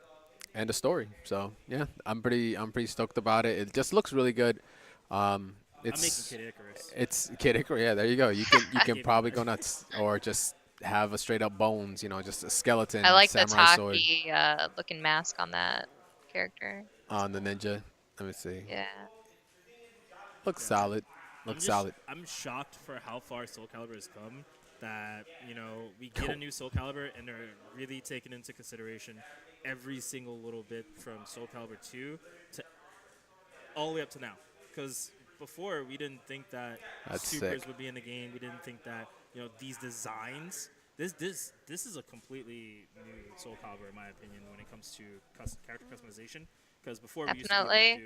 And a story. So yeah, I'm pretty stoked about it. It just looks really good. It's I'm making Kid Icarus. It's Kid Icarus. Yeah, there you go. You can probably go nuts or just have a straight up bones. Just a skeleton. I like the samurai sword Taki looking mask on that character. on the ninja. Let me see. Yeah. Looks solid. Looks solid. I'm shocked for how far Soul Calibur has come. That we get a new Soul Calibur and they're really taking into consideration every single little bit from Soul Calibur 2 to all the way up to now. Because before we didn't think that That's supers sick. would be in the game. We didn't think that these designs. This is a completely new Soul Calibur in my opinion when it comes to character customization. Because before Definitely.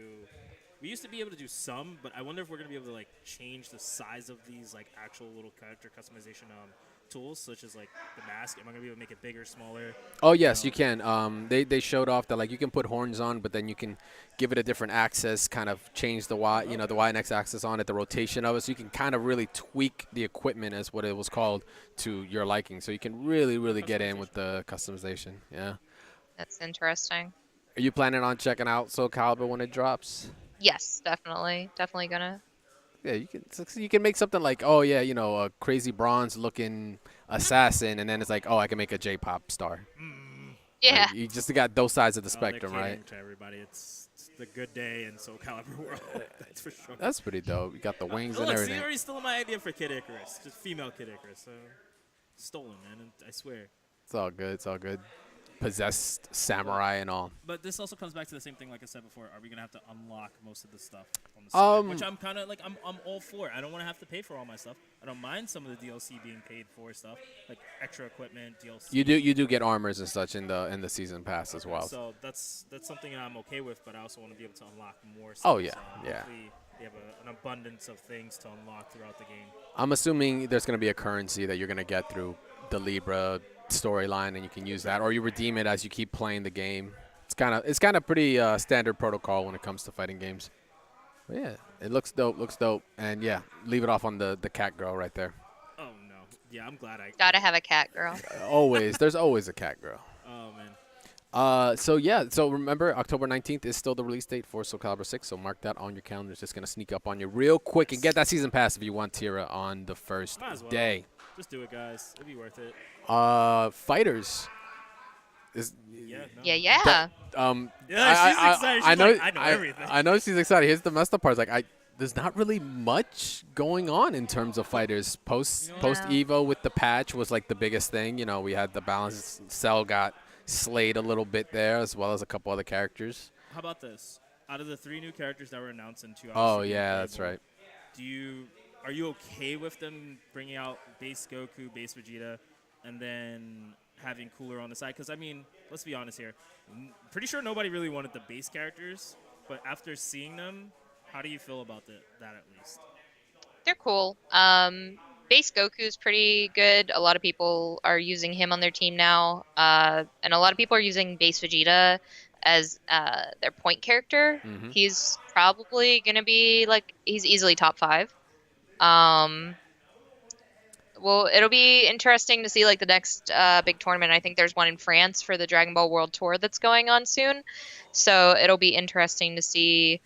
we used to be able to do some, but I wonder if we're going to be able to like change the size of these like actual little character customization tools, such as like the mask. Am I going to be able to make it bigger, smaller? Oh yes, you can. They showed off that like you can put horns on, but then you can give it a different axis, kind of change the Y, the Y and X axis on it, the rotation of it, so you can kind of really tweak the equipment, as what it was called, to your liking. So you can really get in with the customization. Yeah. That's interesting. Are you planning on checking out Soul Calibur when it drops? Yes, definitely. Definitely gonna. Yeah, you can make something like, oh yeah, a crazy bronze looking assassin, and then it's like, oh, I can make a J-pop star. Yeah. Like, you just got those sides of the They're spectrum, catering right? to everybody. It's the good day in Soul Calibur world. That's for sure. That's pretty dope. You got the wings and Look, see, everything. you already stole my idea for Kid Icarus. Just female Kid Icarus. So stolen, man. And I swear. It's all good. It's all good. Possessed samurai and all. But this also comes back to the same thing, like I said before. Are we gonna have to unlock most of the stuff on the side? Which I'm kind of like, I'm all for. I don't want to have to pay for all my stuff. I don't mind some of the DLC being paid for stuff, like extra equipment, DLC. You do get armors and such in the season pass as well. So that's something that I'm okay with, but I also want to be able to unlock more stuff. Oh, yeah, so yeah. Hopefully they have an abundance of things to unlock throughout the game. I'm assuming there's going to be a currency that you're going to get through the Libra storyline, and you can use that, or you redeem it as you keep playing the game. It's kind of pretty standard protocol when it comes to fighting games. But yeah, it looks dope, and yeah, leave it off on the cat girl right there. Oh no, yeah, I'm glad I Gotta have a cat girl. There's always a cat girl. Oh man. So remember, October 19th is still the release date for Soul Calibur 6, so mark that on your calendar. It's just going to sneak up on you real quick and get that season pass if you want Tira on the first Might as well. day. Just do it, guys. It'd be worth it. Fighters. Yeah. No. Yeah. Yeah, she's excited. I know. I know everything. I know she's excited. Here's the messed up part. There's not really much going on in terms of fighters. Post Evo with the patch was like the biggest thing. You know, we had the balance. Cell got slayed a little bit there, as well as a couple other characters. How about this? Out of the 3 new characters that were announced in 2 hours. Oh yeah, that's right. Are you okay with them bringing out base Goku, base Vegeta, and then having Cooler on the side? Because I mean, let's be honest here. Pretty sure nobody really wanted the base characters, but after seeing them, how do you feel about that at least? They're cool. Base Goku is pretty good. A lot of people are using him on their team now, and a lot of people are using base Vegeta as their point character. Mm-hmm. He's probably gonna be he's easily top 5. Well, it'll be interesting to see the next big tournament. I think there's one in France for the Dragon Ball World Tour that's going on soon. So it'll be interesting to see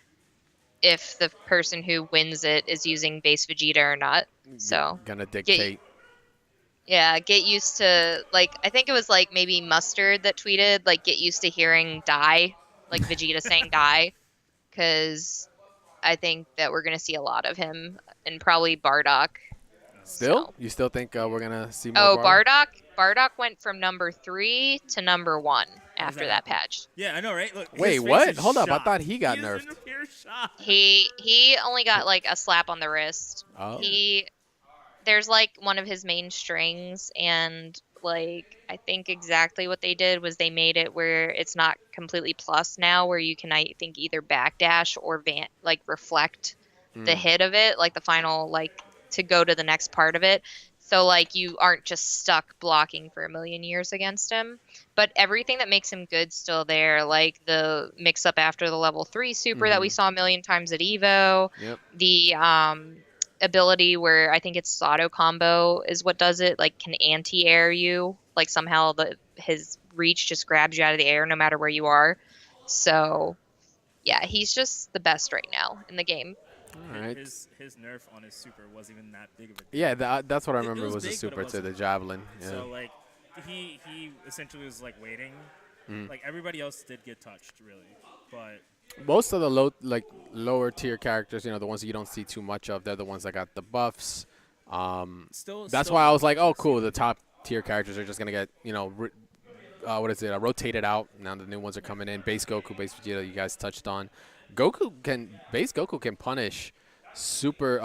if the person who wins it is using base Vegeta or not. So gonna dictate. Get used to I think it was maybe Mustard that tweeted get used to hearing die, Vegeta saying die, because I think that we're gonna see a lot of him, and probably Bardock. Still? So. You still think we're gonna see more? Bardock went from number 3 to number 1 after that patch. Yeah, I know, right? Look, wait, what? Hold up, I thought he got nerfed. He only got a slap on the wrist. Oh. There's one of his main strings, and I think exactly what they did was they made it where it's not completely plus now, where you can I think either backdash or reflect the hit of it, the final to go to the next part of it. So you aren't just stuck blocking for a million years against him. But everything that makes him good still there, the mix up after the level 3 super that we saw a million times at Evo. Yep. The ability where I think it's Sato combo is what does it, can anti-air you. Somehow his reach just grabs you out of the air no matter where you are. So yeah, he's just the best right now in the game. All right. His nerf on his super wasn't even that big of a deal. Yeah, that's what I remember was the big, super to the javelin. Yeah. So he essentially was waiting. Everybody else did get touched really, but most of the lower tier characters, the ones that you don't see too much of, they're the ones that got the buffs. That's why I was like, oh, cool. The top tier characters are just gonna get rotated out. Now the new ones are coming in. Base Goku, base Vegeta, you guys touched on. Base Goku can punish super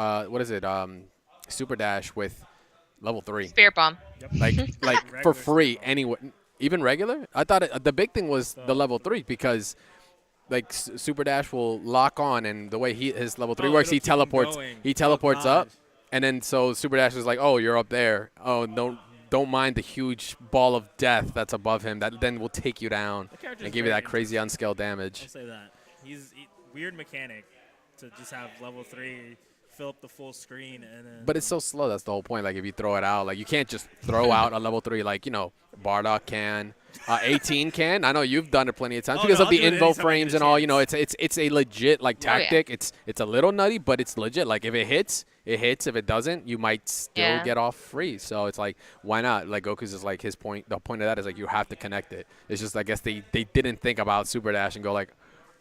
super dash with level 3. Spirit Bomb. Yep. For free anyway. Even regular? I thought the big thing was the level 3, because super dash will lock on, and the way his level 3 works, he teleports up, and then so super dash is oh, you're up there. Oh, don't mind the huge ball of death that's above him that then will take you down and give you that crazy unscaled damage. I'll say that. He's weird mechanic to just have level 3 fill up the full screen and then. But it's so slow. That's the whole point. If you throw it out, you can't just throw out a level 3 Bardock can, 18 can. I know you've done it plenty of times because of the invo frames and all. It's a legit tactic. Oh, yeah. It's a little nutty, but it's legit. If it hits, it hits. If it doesn't, you might still get off free. So it's why not? Goku's is his point. The point of that is you have to connect it. It's just I guess they didn't think about super dash and go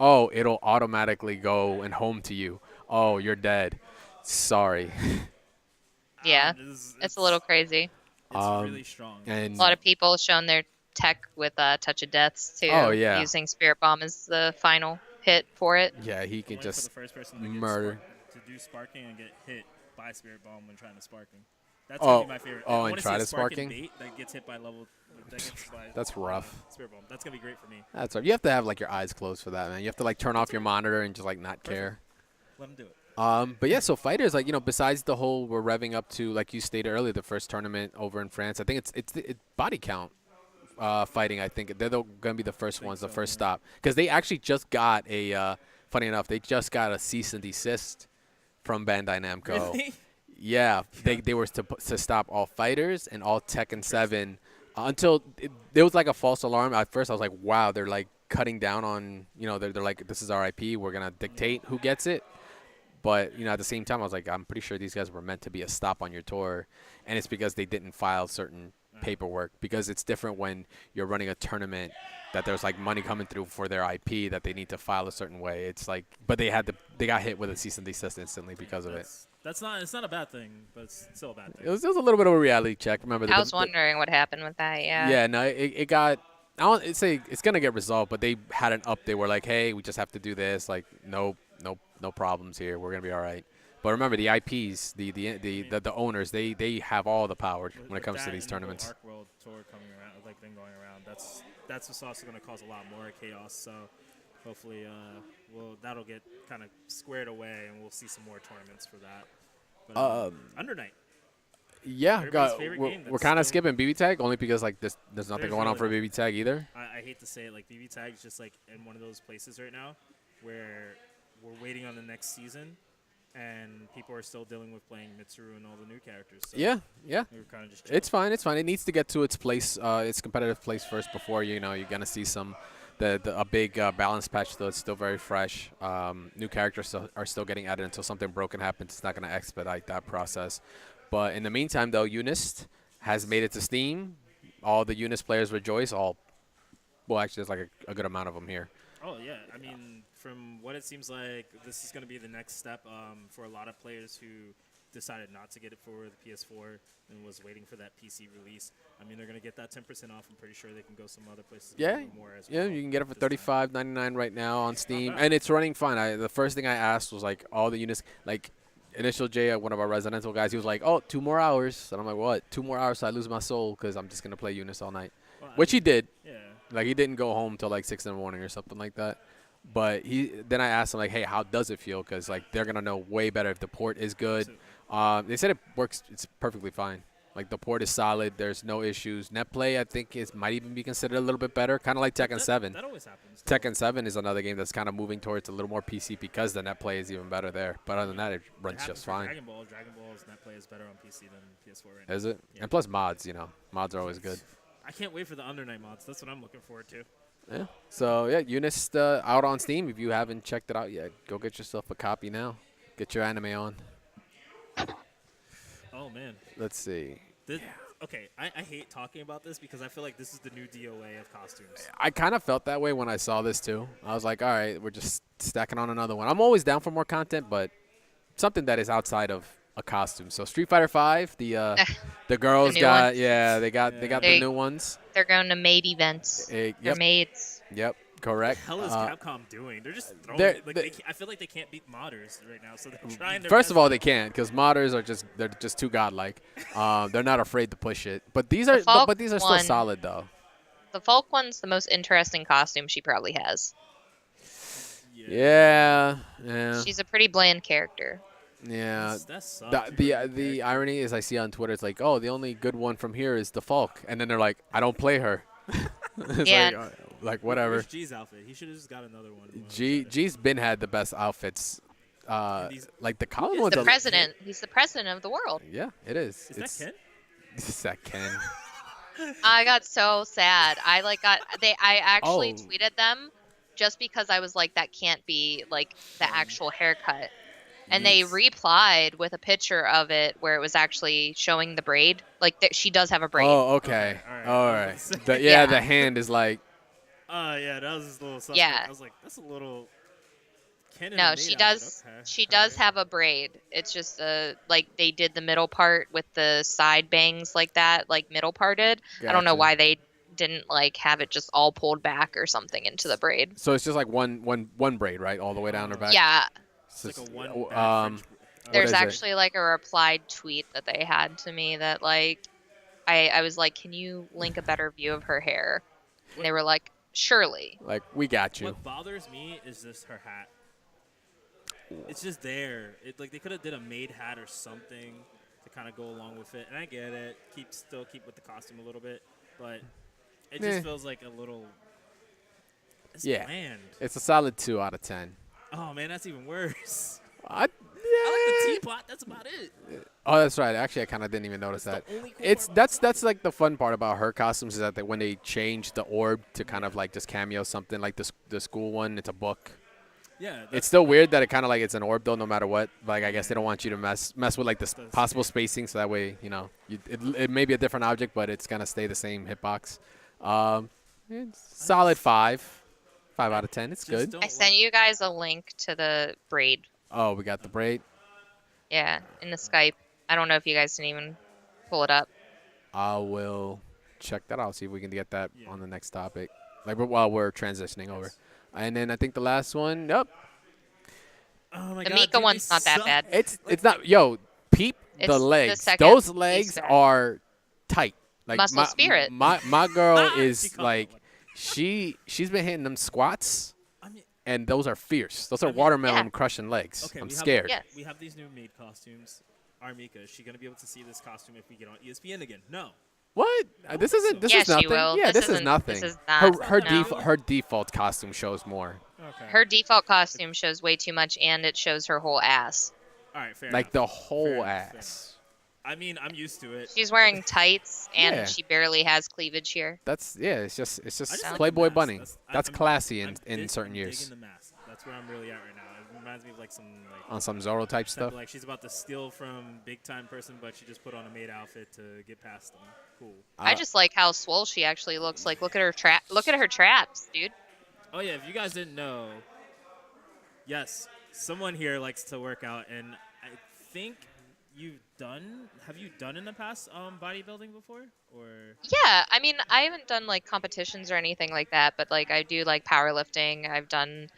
oh, it'll automatically go and home to you. Oh, you're dead. Sorry. Yeah, it's a little crazy. It's really strong. And a lot of people have shown their tech with Touch of Deaths too. Oh, yeah. Using Spirit Bomb as the final hit for it. Yeah, he can just for the first person to murder. to do sparking and get hit buy Spirit Bomb when trying to sparking. That's Oh, gonna be my favorite. oh, I and wanna try see a to sparking? bait that gets hit by level. That gets by, That's rough. Spirit Bomb. That's gonna be great for me. That's right. You have to have like your eyes closed for that, man. You have to like turn off your monitor and just like not care. Let him do it. But yeah, so fighters, like, besides the whole we're revving up to, like you stated earlier, the first tournament over in France. I think it's body count fighting. I think they're going to be the first ones, the first stop, because they actually just got a. Funny enough, they just got a cease and desist from Bandai Namco. Really? Yeah, they were to stop all fighters and all Tekken 7 until there was like a false alarm. At first, I was like, wow, they're like cutting down on, they're like, this is our IP. We're gonna dictate who gets it. But, at the same time, I was like, I'm pretty sure these guys were meant to be a stop on your tour. And it's because they didn't file certain paperwork. Because it's different when you're running a tournament that there's, like, money coming through for their IP that they need to file a certain way. It's like, but they got hit with a cease and desist instantly because of it. It's not a bad thing, but it's still a bad thing. It was a little bit of a reality check. Remember, I was wondering what happened with that, yeah. Yeah, no, it got, I don't say it's going to get resolved, but they had an update where, like, hey, we just have to do this. Like, no problems here. We're gonna be all right. But remember, the IPs, the owners, they have all the power when it comes to these tournaments. The Arc World Tour coming around, like been going around. That's what's also gonna cause a lot more chaos. So hopefully, that'll get kind of squared away, and we'll see some more tournaments for that. But, Under Night. Yeah, we're kind of skipping BB Tag only because like there's nothing going on for BB Tag either. I hate to say it, like BB Tag is just like in one of those places right now where we're waiting on the next season, and people are still dealing with playing Mitsuru and all the new characters. So yeah. We're kind of just It's fine. It needs to get to its place, its competitive place first before you're gonna see a big balance patch. Though it's still very fresh. New characters are still getting added until something broken happens. It's not gonna expedite that process. But in the meantime, though, Eunice has made it to Steam. All the Eunice players rejoice. Actually, there's like a good amount of them here. Oh, yeah. I mean, from what it seems like, this is going to be the next step for a lot of players who decided not to get it for the PS4 and was waiting for that PC release. I mean, they're going to get that 10% off. I'm pretty sure they can go some other places. Yeah, more as yeah, well you can get it for $35.99 right now on Steam, and it's running fine. The first thing I asked was like all the units, like Initial J, one of our residential guys, he was like, "Oh, 2 more hours," and I'm like, "What? 2 more hours so I lose my soul because I'm just gonna play Eunice all night," which he did. Yeah. Like he didn't go home till like 6 in the morning or something like that. But then I asked him like, "Hey, how does it feel?" Because like they're gonna know way better if the port is good. They said it works. It's perfectly fine. Like the port is solid. There's no issues. Net play, I think, might even be considered a little bit better. Kind of like Tekken 7. That always happens. Tekken 7 is another game that's kind of moving towards a little more PC because the net play is even better there. But other than that, it runs just fine. Dragon Ball's net play is better on PC than PS4 right now. Is it? Yeah. And plus mods, mods are always good. I can't wait for the Under Night mods. That's what I'm looking forward to. Yeah. So yeah, Eunice out on Steam. If you haven't checked it out yet, go get yourself a copy now. Get your anime on. Oh man. Let's see. Okay, I hate talking about this because I feel like this is the new DOA of costumes. I kind of felt that way when I saw this too. I was like, all right, we're just stacking on another one. I'm always down for more content, but something that is outside of a costume. So Street Fighter V, the girls The new got ones. they got the new ones. They're going to maid events. They're Yep. maids. Yep. Correct. What the hell is Capcom doing? They're just throwing. I feel like they can't beat modders right now, so they're trying. First of all, they can't because modders they're just too godlike. They're not afraid to push it. But these are still solid though. The Falk one's the most interesting costume she probably has. Yeah. She's a pretty bland character. Yeah. That's the irony is I see on Twitter it's like, oh, the only good one from here is the Falk, and then they're like, I don't play her. It's Yeah. like whatever. Where's G's outfit? He should have just got another one. G's been had the best outfits. Like the Colin He's ones. the president. He's the president of the world. Yeah, it is. Is that Ken? Is that Ken? I got so sad. I actually Oh. tweeted them just because I was like, that can't be like the actual haircut. And they replied with a picture of it where it was actually showing the braid. Like she does have a braid. Oh, okay. All right. The hand is like. Yeah, that was just a little suspect. Yeah. I was like, that's a little. No, she does. Okay. She does have a braid. It's just like they did the middle part with the side bangs like that, like middle parted. I don't know Gotcha. why they didn't like have it just all pulled back or something into the braid. So it's just like one braid, right, all the way down her back. Yeah. It's like a one. There's is it? actually like a replied tweet that they had to me that like I was like, can you link a better view of her hair? And they were like, surely. Like, we got you. What bothers me is just her hat. It's just there. Like they could have did a made hat or something to kind of go along with it. And I get it. Still keep with the costume a little bit, but it just feels like a little. It's bland. It's a solid 2 out of 10. Oh man, that's even worse. I I like the teapot. That's about it. Oh, that's right. Actually, I kind of didn't even notice that. the only cool It's part about that's like the fun part about her costumes is that when they change the orb to kind of like just cameo something like the school one, it's a book. Yeah. It's still weird that it kind of like it's an orb though, no matter what. Like I guess they don't want you to mess with like the possible spacing, so that way it may be a different object, but it's gonna stay the same hitbox. It's solid 5 out of 10. It's good. I sent you guys a link to the braid. Oh, we got the braid. Yeah, in the Skype. I don't know if you guys can even pull it up. I will check that out. See if we can get that on the next topic, like while we're transitioning over. And then I think the last one. Nope. Oh my The God, Mika dude, one's they not that suck. bad. It's not. Yo, peep It's the the legs. second Those legs Easter. are tight. Like Muscle my, spirit. My girl She is called like, it. she's been hitting them squats, I mean, and those are fierce. Those are I mean, watermelon yeah. crushing legs. okay, I'm we scared. Yes. We have these new maid costumes. Our Mika, is she gonna be able to see this costume if we get on ESPN again? No. What? This isn't. This Yeah, is she nothing. will. Yeah, This this is isn't- nothing. this is her not- her no. default her default costume shows more. Okay. Her default costume shows way too much, and it shows her whole ass. All right, fair Like enough. the whole Fair enough, fair ass. I mean, I'm used to it. She's wearing tights, and Yeah. she barely has cleavage here. That's It's just I just like the Playboy mask. Bunny. That's I'm- classy I'm in dig- certain I'm years. digging the mask. That's where I'm really at right now. It reminds me of like some like On some Zorro type stuff. like she's about to steal from big time person, but she just put on a maid outfit to get past them. Cool. I just like how swole she actually looks. Like, look at her Look at her traps, dude. Oh yeah, if you guys didn't know, yes, someone here likes to work out, and I think have you done in the past bodybuilding before, or? Yeah, I mean, I haven't done like competitions or anything like that, but like I do like powerlifting. I've done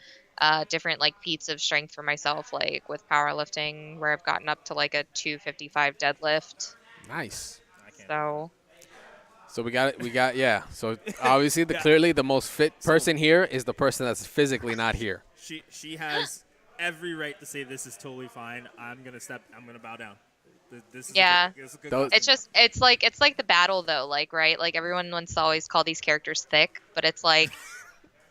different like feats of strength for myself, like with powerlifting, where I've gotten up to like a 255 deadlift. Nice. I can't. So we got yeah. So obviously Yeah. clearly the most fit person here is the person that's physically not here. She has every right to say this is totally fine. I'm gonna bow down. This is Yeah. this is a good Those- costume. It's like the battle though, like, right? Like everyone wants to always call these characters thick, but it's like,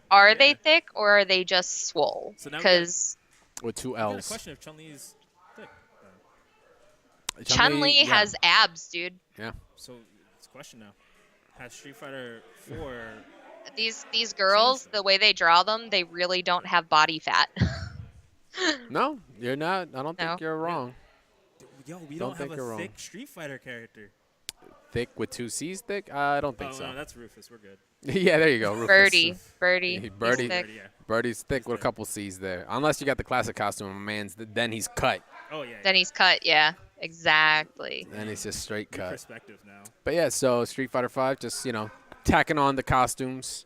are they thick or are they just swole? So now we got- Because With 2 I got a L's. question if Chun-Li is thick. Chun-Li yeah. has abs, dude. Yeah. So it's a question now. Has Street Fighter 4? These girls, the way they draw them, they really don't have body fat. No, you're not. I don't No. think you're wrong. Yo, we Don't don't have think you're a wrong. thick Street Fighter character. Thick with 2 C's thick? I don't think Oh so. no, that's Rufus. We're good. Yeah, there you go. Rufus. Birdie, Birdie. he's thick. Yeah. Birdie's thick with a couple C's there. Unless you got the classic costume, my man's. Then he's cut. Oh yeah. Then he's cut, yeah, exactly. Then he's just straight Good cut. perspective now. But yeah, so Street Fighter 5, just tacking on the costumes.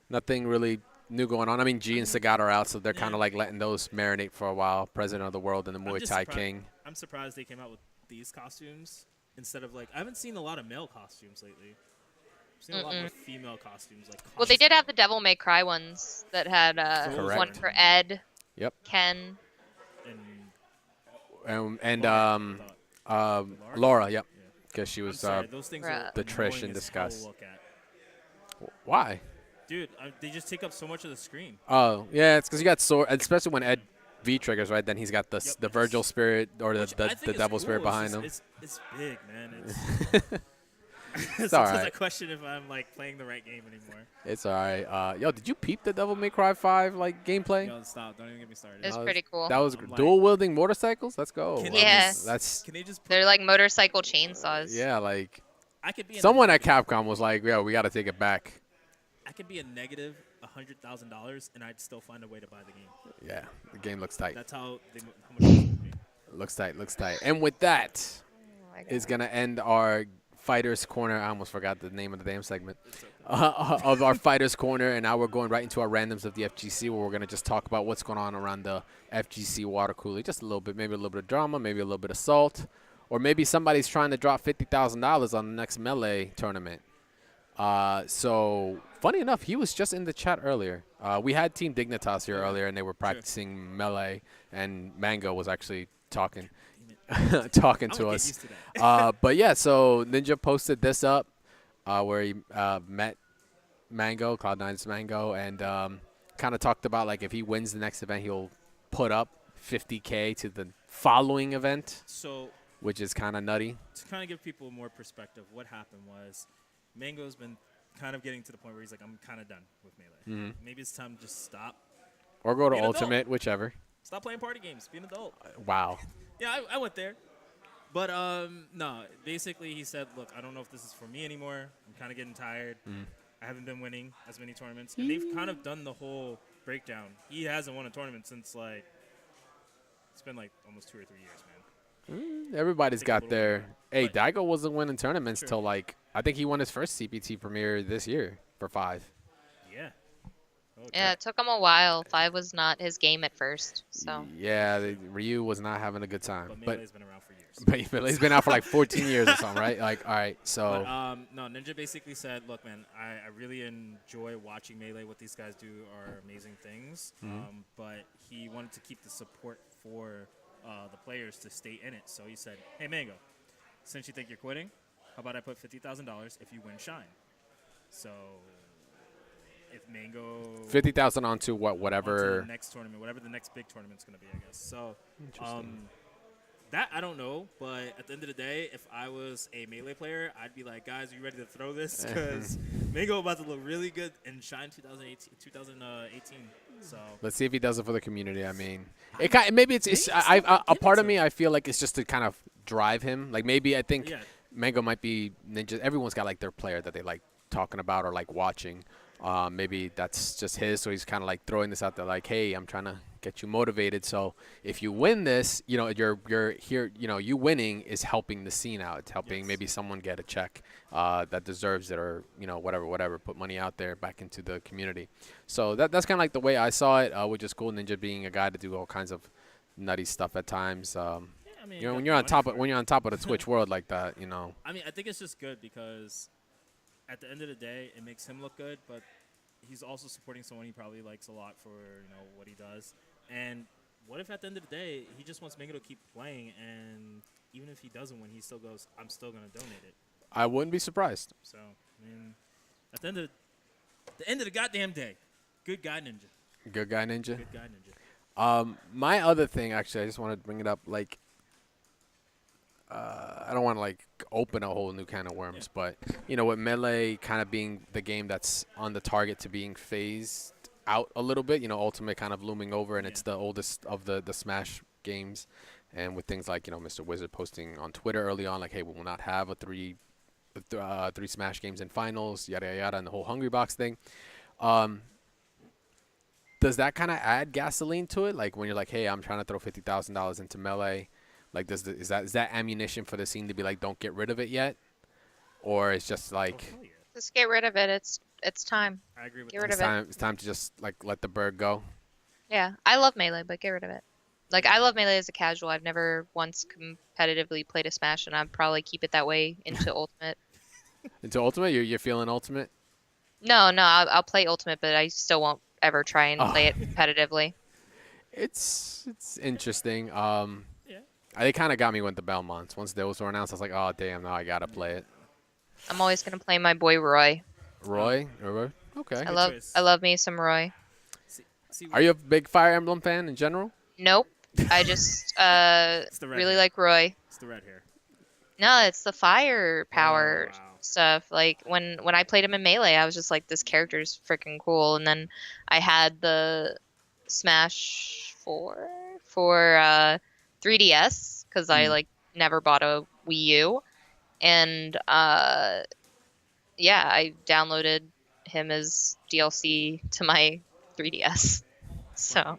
Nothing really new going on. I mean, G and Sagat are out, so they're kind of like letting those marinate for a while. President of the World and the Muay just Thai surprised- King. I'm surprised they came out with these costumes instead of like I haven't seen a lot of male costumes lately. I've seen a lot more female costumes like. Well, they did have the Devil May Cry ones that had Correct. one for Ed, Yep. Ken. And Laura? Laura, yep. Yeah. Because she I'm was sorry, those things are the Trish annoying in as hell to disgust. look at. Why? Dude, they just take up so much of the screen. Oh, yeah, it's because you got sword, especially when Ed V triggers, right? Then he's got the Yep. the Virgil spirit or Which I the think is devil cool. spirit It's behind just- him. It's big, man. It's Sometimes alright. I question if I'm like playing the right game anymore. It's all right. Yo, did you peep the Devil May Cry 5 like gameplay? Yo, stop! Don't even get me started. It was pretty cool. That was I'm like- dual wielding motorcycles. Let's go. Can they Yeah. That's Can they just? Put, They're like motorcycle chainsaws. yeah. Like I could be. A someone at negative- Capcom was like, "Yo, we got to take it back." I could be a negative $100,000 and I'd still find a way to buy the game. Yeah, the game looks tight. That's how much they sold me. Looks tight. Looks tight. And with that Oh my is God. gonna end our Fighters Corner. I almost forgot the name of the damn segment. Of our Fighters Corner, and now we're going right into our randoms of the FGC, where we're going to just talk about what's going on around the FGC water cooler. Just a little bit, maybe a little bit of drama, maybe a little bit of salt, or maybe somebody's trying to drop $50,000 on the next Melee tournament. So, funny enough, he was just in the chat earlier. We had Team Dignitas here earlier, and they were practicing Melee, and Mango was actually talking to us. But yeah, so Ninja posted this up where he met Mango, Cloud9's Mango, and kind of talked about like if he wins the next event, he'll put up $50K to the following event. So, which is kind of nutty. To kind of give people more perspective, what happened was Mango's been kind of getting to the point where he's like, I'm kind of done with Melee. Mm-hmm. Maybe it's time to just stop. Or go to Be an Ultimate, adult. whichever. Stop playing party games. Be an adult. Wow. Yeah, I went there. But, no, basically he said, look, I don't know if this is for me anymore. I'm kind of getting tired. I haven't been winning as many tournaments. And they've kind of done the whole breakdown. He hasn't won a tournament since, like, it's been, like, almost 2 or 3 years, man. Everybody's got their. Hey, But- Daigo wasn't winning tournaments True. till like I think he won his first CPT premiere this year for 5. Yeah. Yeah, it took him a while. 5 was not his game at first, so. Yeah, Ryu was not having a good time. But But Melee's been around for years. Melee's been out for like 14 years or something, right? Like, all right, so But, no, Ninja basically said, look, man, I really enjoy watching Melee. What these guys do are amazing things. But he wanted to keep the support for the players to stay in it. So he said, hey, Mango, since you think you're quitting, how about I put $50,000 if you win Shine? So if Mango 50,000 onto onto whatever. the next tournament, whatever the next big tournament's going to be, I guess. So Interesting. that I don't know, but at the end of the day, if I was a Melee player, I'd be like, guys, are you ready to throw this? Because Mango about to look really good in Shine 2018. So Let's see if he does it for the community. I mean, it kind maybe it's a part of me. I feel like it's just to kind of drive him. Like maybe I think yeah, Mango might be Ninja. Everyone's got like their player that they like talking about or like watching. Maybe that's just his, so he's kind of like throwing this out there, like, "Hey, I'm trying to get you motivated. So if you win this, you know, you're here. You know, you winning is helping the scene out. It's helping maybe someone get a check that deserves it, or you know, whatever. Put money out there back into the community. So that's kind of like the way I saw it, which is cool. Ninja being a guy to do all kinds of nutty stuff at times. I mean, You know, got when the you're on money top for of it. when you're on top of the Twitch world like that, you know. I mean, I think it's just good because at the end of the day, it makes him look good, but he's also supporting someone he probably likes a lot for, you know, what he does. And what if at the end of the day, he just wants Mango to keep playing, and even if he doesn't win, he still goes, I'm still going to donate it. I wouldn't be surprised. So, I mean, at the end of the goddamn day, good guy Ninja. Good guy, Ninja. Good guy Ninja. My other thing, actually, I just want to bring it up. Like, I don't want to like open a whole new can of worms, but you know, with Melee kind of being the game that's on the target to being phased out a little bit, you know, Ultimate kind of looming over, and it's the oldest of the Smash games, and with things like, you know, Mr. Wizard posting on Twitter early on, like, hey, we will not have three Smash games in finals, yada yada, and the whole Hungry Box thing. Does that kind of add gasoline to it? Like when you're like, hey, I'm trying to throw $50,000 into Melee, like is that ammunition for the scene to be like, don't get rid of it yet, or it's just like Oh, yeah. Just get rid of it. It's time. I agree with Get that. rid of it. it's time to just like let the bird go? Yeah, I love Melee, but get rid of it. Like, I love Melee as a casual. I've never once competitively played a Smash, and I'd probably keep it that way into Ultimate. Into Ultimate, you're feeling Ultimate? No, I'll play Ultimate, but I still won't ever try and play it competitively. It's interesting. Yeah. They kind of got me with the Belmonts. Once those were announced, I was like, oh damn, now I gotta play it. I'm always gonna play my boy Roy. Roy? Okay. choice. I love me some Roy. See, Are you a big Fire Emblem fan in general? Nope. I just the red really hair. like Roy. It's the red hair. No, it's the fire power Oh, wow. stuff. Like when I played him in Melee, I was just like, this character's freaking cool. And then I had the Smash 4 for 3DS because I like never bought a Wii U, and yeah, I downloaded him as DLC to my 3DS. So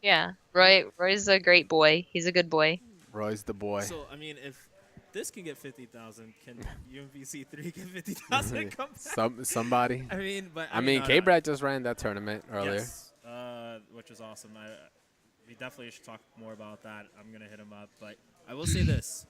yeah, Roy's a great boy. He's a good boy. Roy's the boy. So, I mean, if this can get 50,000, can UMBC 3 get 50,000? Come back? Somebody. I mean, but no, K-Brad just ran that tournament earlier. Yes, which is awesome. We definitely should talk more about that. I'm gonna hit him up, but I will say this.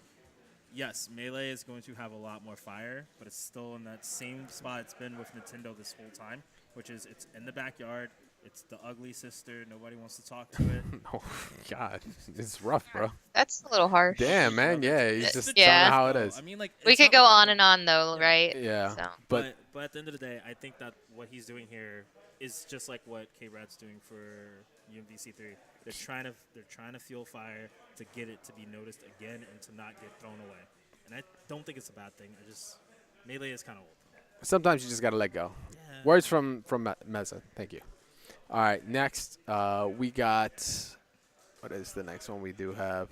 Yes, Melee is going to have a lot more fire, but it's still in that same spot it's been with Nintendo this whole time, which is it's in the backyard. It's the ugly sister. Nobody wants to talk to it. Oh, God. It's rough, bro. That's a little harsh. Damn, man. Yeah, you just Yeah. telling how it is. I mean, like We it's could not go like on and on, though, right? Yeah. So. But at the end of the day, I think that what he's doing here is just like what K-Brad's doing for UMBC 3. They're trying to fuel fire to get it to be noticed again and to not get thrown away. And I don't think it's a bad thing. Melee is kind of old. sometimes you just got to let go. Yeah. Words from Meza. Thank you. All right, next we got, what is the next one we do have?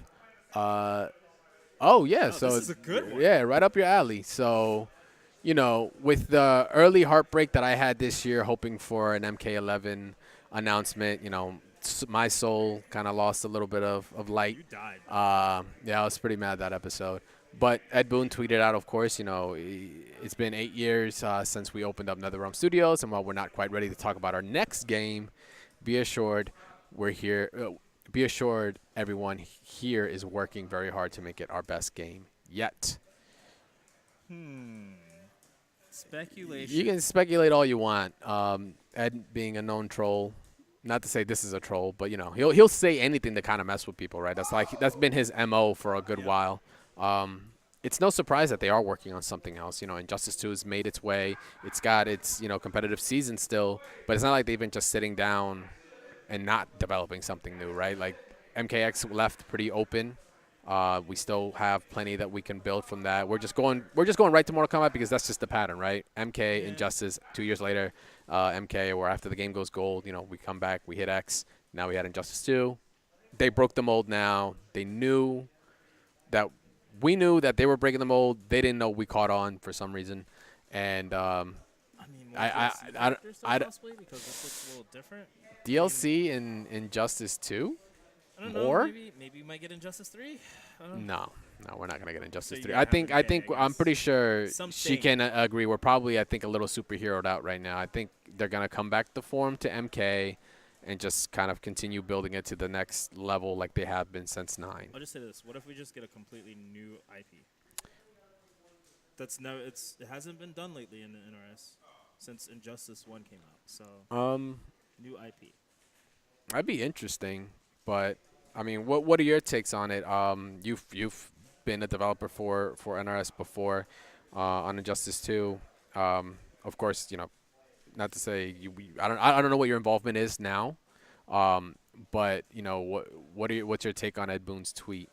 So this is a good one. Yeah, right up your alley. So, with the early heartbreak that I had this year, hoping for an MK11 announcement, my soul kind of lost a little bit of light. You died. Yeah, I was pretty mad that episode. But Ed Boon tweeted out, of course, it's been 8 years since we opened up NetherRealm Studios, and while we're not quite ready to talk about our next game, be assured we're here. Be assured everyone here is working very hard to make it our best game yet. Speculation. You can speculate all you want. Ed being a known troll, not to say this is a troll, but he'll say anything to kind of mess with people, right? That's been his MO for a good while. It's no surprise that they are working on something else. Injustice 2 has made its way. It's got its competitive season still, but it's not like they've been just sitting down and not developing something new, right? Like MKX left pretty open. We still have plenty that we can build from that. We're just going right to Mortal Kombat because that's just the pattern, right? MK, Injustice, 2 years later, MK, or after the game goes gold, we come back, we hit X. Now we had Injustice 2. They broke the mold now. We knew that they were breaking the mold. They didn't know we caught on for some reason. And possibly because this looks a little different. DLC in Injustice 2? I don't More? know. Maybe you might get Injustice 3. No, we're not gonna get Injustice So 3. you're I gonna have think MK, I I'm guess. pretty sure she Something. can agree. We're probably a little superheroed out right now. I think they're gonna come back to form to MK, and just kind of continue building it to the next level like they have been since 9. I'll just say this: what if we just get a completely new IP? It hasn't been done lately in the NRS since Injustice 1 came out. So new IP. That'd be interesting, but I mean, what are your takes on it? You've been a developer for NRS before on Injustice 2. Of course, not to say I don't know what your involvement is now, but what's your take on Ed Boon's tweet?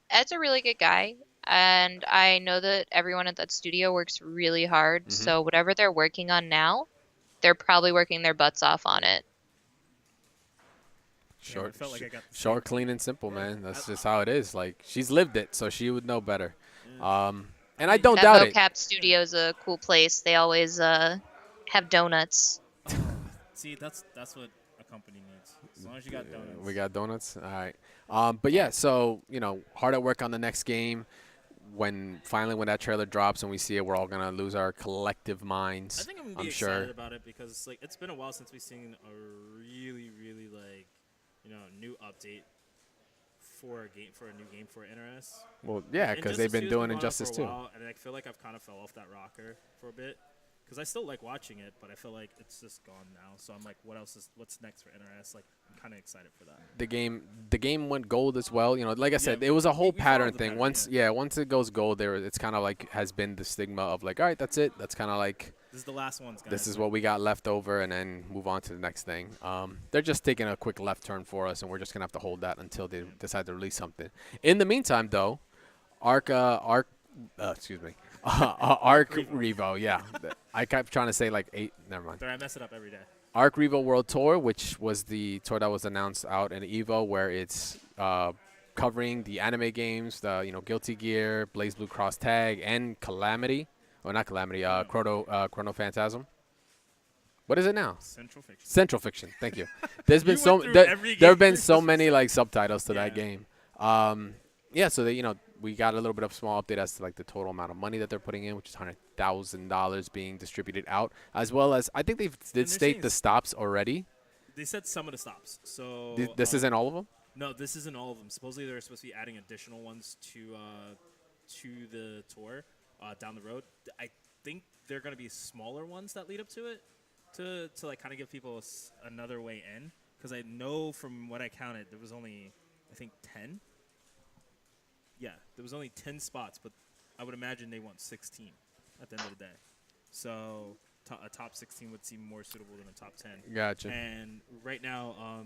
Ed's a really good guy, and I know that everyone at that studio works really hard. So whatever they're working on now, they're probably working their butts off on it. I felt like I got the Short, clean, and simple, man. That's just how it is. Like, she's lived it, so she would know better. And I don't doubt it. Mocap Studio's a cool place. They always have donuts. See, that's what a company needs. As long as you got donuts. We got donuts? All right. But, yeah, so, hard at work on the next game. When that trailer drops and we see it, we're all going to lose our collective minds. I think I'm going to be excited about it because it's been a while since we've seen a really, really, new update for a new game for NRS. Well, yeah, because they've been doing Injustice 2. And I feel like I've kind of fell off that rocker for a bit. Because I still like watching it, but I feel like it's just gone now. So I'm like, what's next for NRS? Like, I'm kind of excited for that. The game went gold as well. Like I said, it was a whole pattern thing. Once it goes gold, it's kind of like has been the stigma of like, all right, that's it. That's kind of like this is the last one. This is what we got left over, and then move on to the next thing. They're just taking a quick left turn for us, and we're just gonna have to hold that until they decide to release something. In the meantime, though, Arc Revo, yeah. I kept trying to say like 8. Never mind. Sorry, I mess it up every day. Arc Revo World Tour, which was the tour that was announced out in Evo, where it's covering the anime games, the Guilty Gear, Blaze Blue Cross Tag, and Calamity. Oh, not Calamity. Chrono Phantasm. What is it now? Central Fiction. Central Fiction. Thank you. There's been there have been so many like subtitles to that game. Yeah, so they we got a little bit of small update as to like the total amount of money that they're putting in, which is $100,000 being distributed out, as well as I think they did state the stops already. They said some of the stops. So This isn't all of them. No, this isn't all of them. Supposedly they're supposed to be adding additional ones to the tour down the road. I think they're going to be smaller ones that lead up to it to like kind of give people another way in. Because I know from what I counted, there was only, I think, 10. Yeah, there was only 10 spots, but I would imagine they want 16 at the end of the day. So a top 16 would seem more suitable than a top 10. Gotcha. And right now,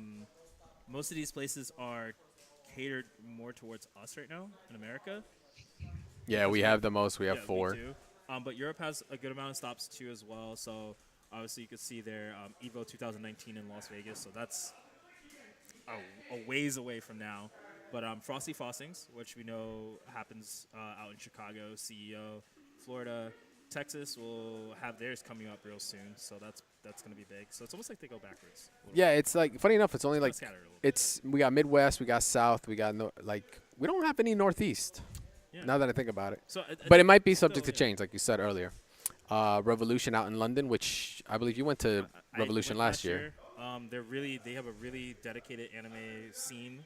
most of these places are catered more towards us right now in America. Yeah, we have the most. We have 4. We do. But Europe has a good amount of stops too as well. So obviously you could see there Evo 2019 in Las Vegas. So that's a ways away from now. But Frosty Fostings, which we know happens out in Chicago, CEO, Florida, Texas will have theirs coming up real soon. So that's going to be big. So it's almost like they go backwards. Yeah, it's like funny enough. It's only like it's we got Midwest, we got South, we got we don't have any Northeast. Yeah. Now that I think about it, so but it might be subject to change, like you said earlier. Revolution out in London, which I believe you went to Revolution last year. They have a really dedicated anime scene,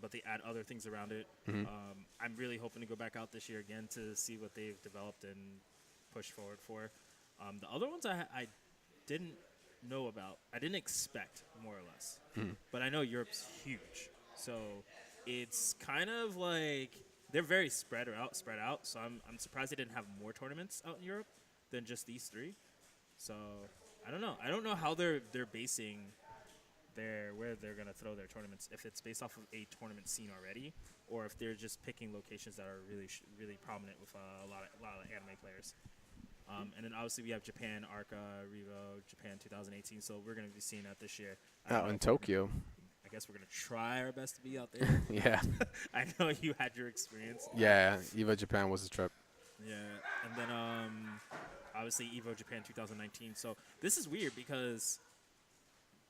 but they add other things around it. Mm-hmm. I'm really hoping to go back out this year again to see what they've developed and pushed forward for. The other ones I didn't know about. I didn't expect, more or less. Mm-hmm. But I know Europe's huge, so it's kind of like they're very spread out. So I'm surprised they didn't have more tournaments out in Europe than just these 3. So I don't know. I don't know how they're basing where they're gonna throw their tournaments. If it's based off of a tournament scene already, or if they're just picking locations that are really prominent with a lot of anime players. And then obviously we have Japan, ARCA, Revo, Japan 2018. So we're gonna be seeing that this year. Out in Tokyo. I guess we're gonna try our best to be out there. Yeah. I know you had your experience. Yeah, Evo Japan was a trip. Yeah, and then obviously Evo Japan 2019. So this is weird because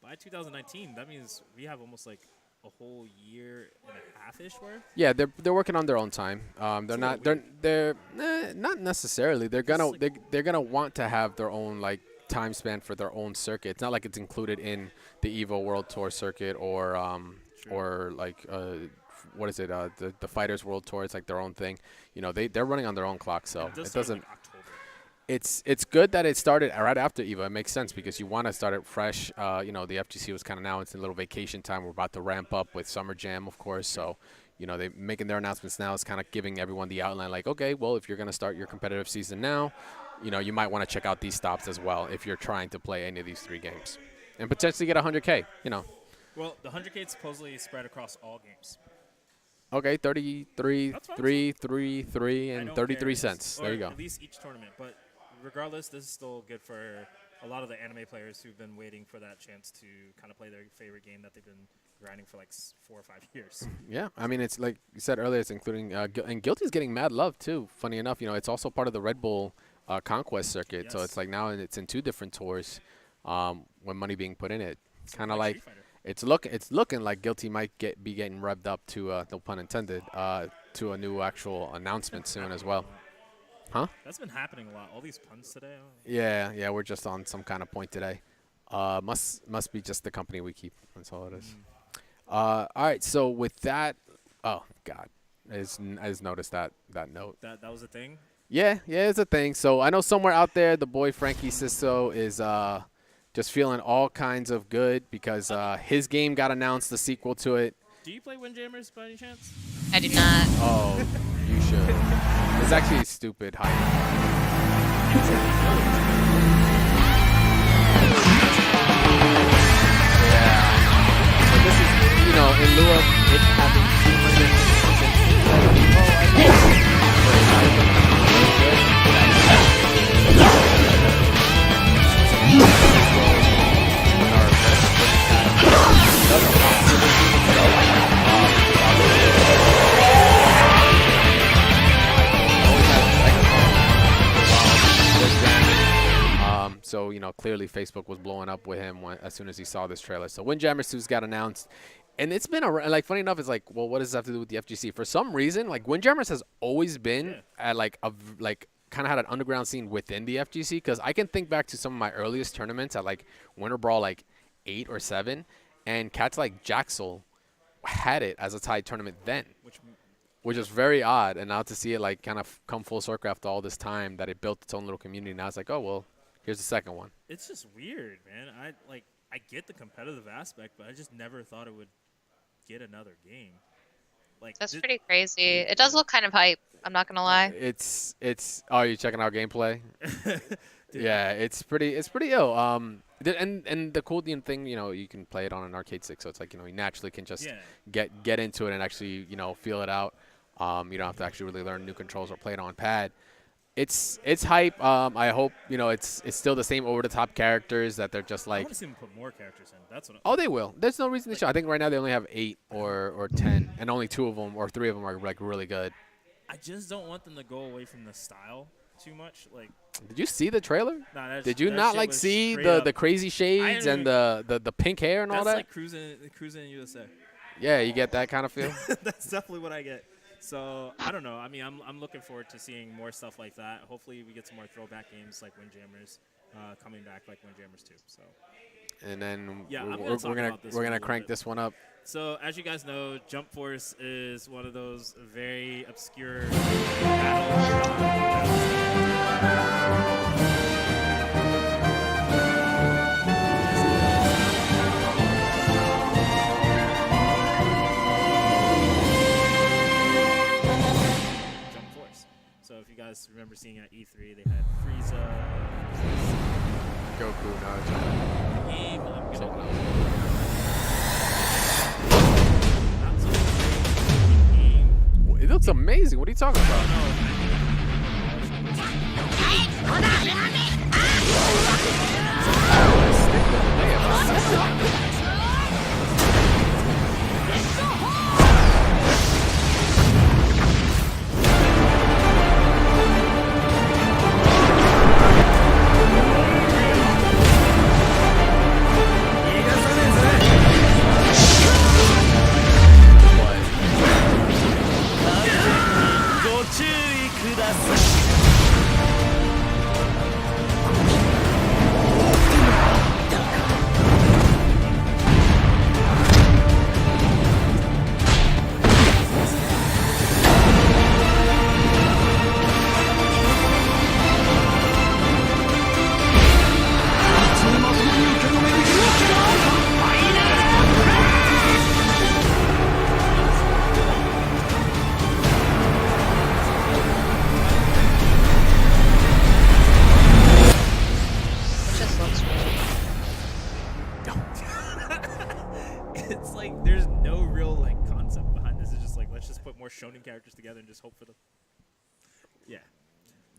by 2019, that means we have almost like a whole year and a half-ish worth. Yeah, they're working on their own time. They're not necessarily. They're gonna want to have their own like time span for their own circuit. It's not like it's included in the Evo World Tour circuit or like what is it? The Fighters World Tour. It's like their own thing. You know, they're running on their own clock, so it doesn't. Like October. It's good that it started right after Evo. It makes sense because you want to start it fresh. You know, the FGC was kind of now it's a little vacation time. We're about to ramp up with Summer Jam, of course. So, you know, they're making their announcements now. It's kind of giving everyone the outline like, okay, well, if you're going to start your competitive season now, you know, you might want to check out these stops as well if you're trying to play any of these 3 games and potentially get 100K, you know. Well, the 100K is supposedly spread across all games. Okay, 33, 3, 3, 3, and 33 cents. There you go. At least each tournament. But regardless, this is still good for a lot of the anime players who've been waiting for that chance to kind of play their favorite game that they've been grinding for like 4 or 5 years. Yeah, I mean, it's like you said earlier, it's including and Guilty's getting mad love too. Funny enough, you know, it's also part of the Red Bull Conquest circuit. Yes. So it's like now it's in 2 different tours when money being put in it. Kind of like it's looking like Guilty might be getting revved up to no pun intended to a new actual announcement soon as well. Huh? That's been happening a lot. All these puns today. Yeah, we're just on some kind of point today. Must be just the company we keep. That's all it is. All right, so with that, oh God, I just noticed that note. That was a thing. Yeah, it's a thing. So I know somewhere out there, the boy Frankie Sisto is just feeling all kinds of good because his game got announced, the sequel to it. Do you play Windjammers by any chance? I do not. Oh, you should. It's actually stupid hype. Yeah. So this is, you know, in lieu of it So, you know, clearly Facebook was blowing up with him as soon as he saw this trailer. So Windjammers 2's got announced. And it's been like funny enough. It's like, well, what does this have to do with the FGC? For some reason, like Windjammers has always been at like kind of had an underground scene within the FGC. Because I can think back to some of my earliest tournaments at like Winter Brawl like 8 or 7, and cats like Jaxel had it as a tied tournament then, which is very odd. And now to see it like kind of come full circle after all this time that it built its own little community. Now it's like, oh well, here's the second one. It's just weird, man. I get the competitive aspect, but I just never thought it would get another game. Like That's pretty crazy. It does look kind of hype. I'm not gonna lie. It's oh, you checking out gameplay? Yeah, it's pretty ill. And the cool thing, you can play it on an arcade stick, so it's like, you naturally can just get into it and actually, feel it out. You don't have to actually really learn new controls or play it on pad. It's hype. I hope it's still the same over the top characters that they're just I like. want to see them put more characters in. That's what. Oh, they will. There's no reason to show. I think right now they only have 8 or 10, and only 2 of them or 3 of them are like really good. I just don't want them to go away from the style too much. Like, did you see the trailer? Nah, did you not like see the crazy shades and the pink hair and all that? That's like cruising in USA. Yeah, you get that kind of feel. That's definitely what I get. So I don't know. I mean, I'm looking forward to seeing more stuff like that. Hopefully, we get some more throwback games like Windjammers coming back, like Windjammers 2. So. And then we're gonna crank this one up. So as you guys know, Jump Force is one of those very obscure battles. So if you guys remember seeing at E3, they had Frieza, Goku, Naruto. The game, I'm gonna It looks amazing. What are you talking about? It's like there's no real like concept behind this. It's just like let's just put more shonen characters together and just hope for the. Yeah.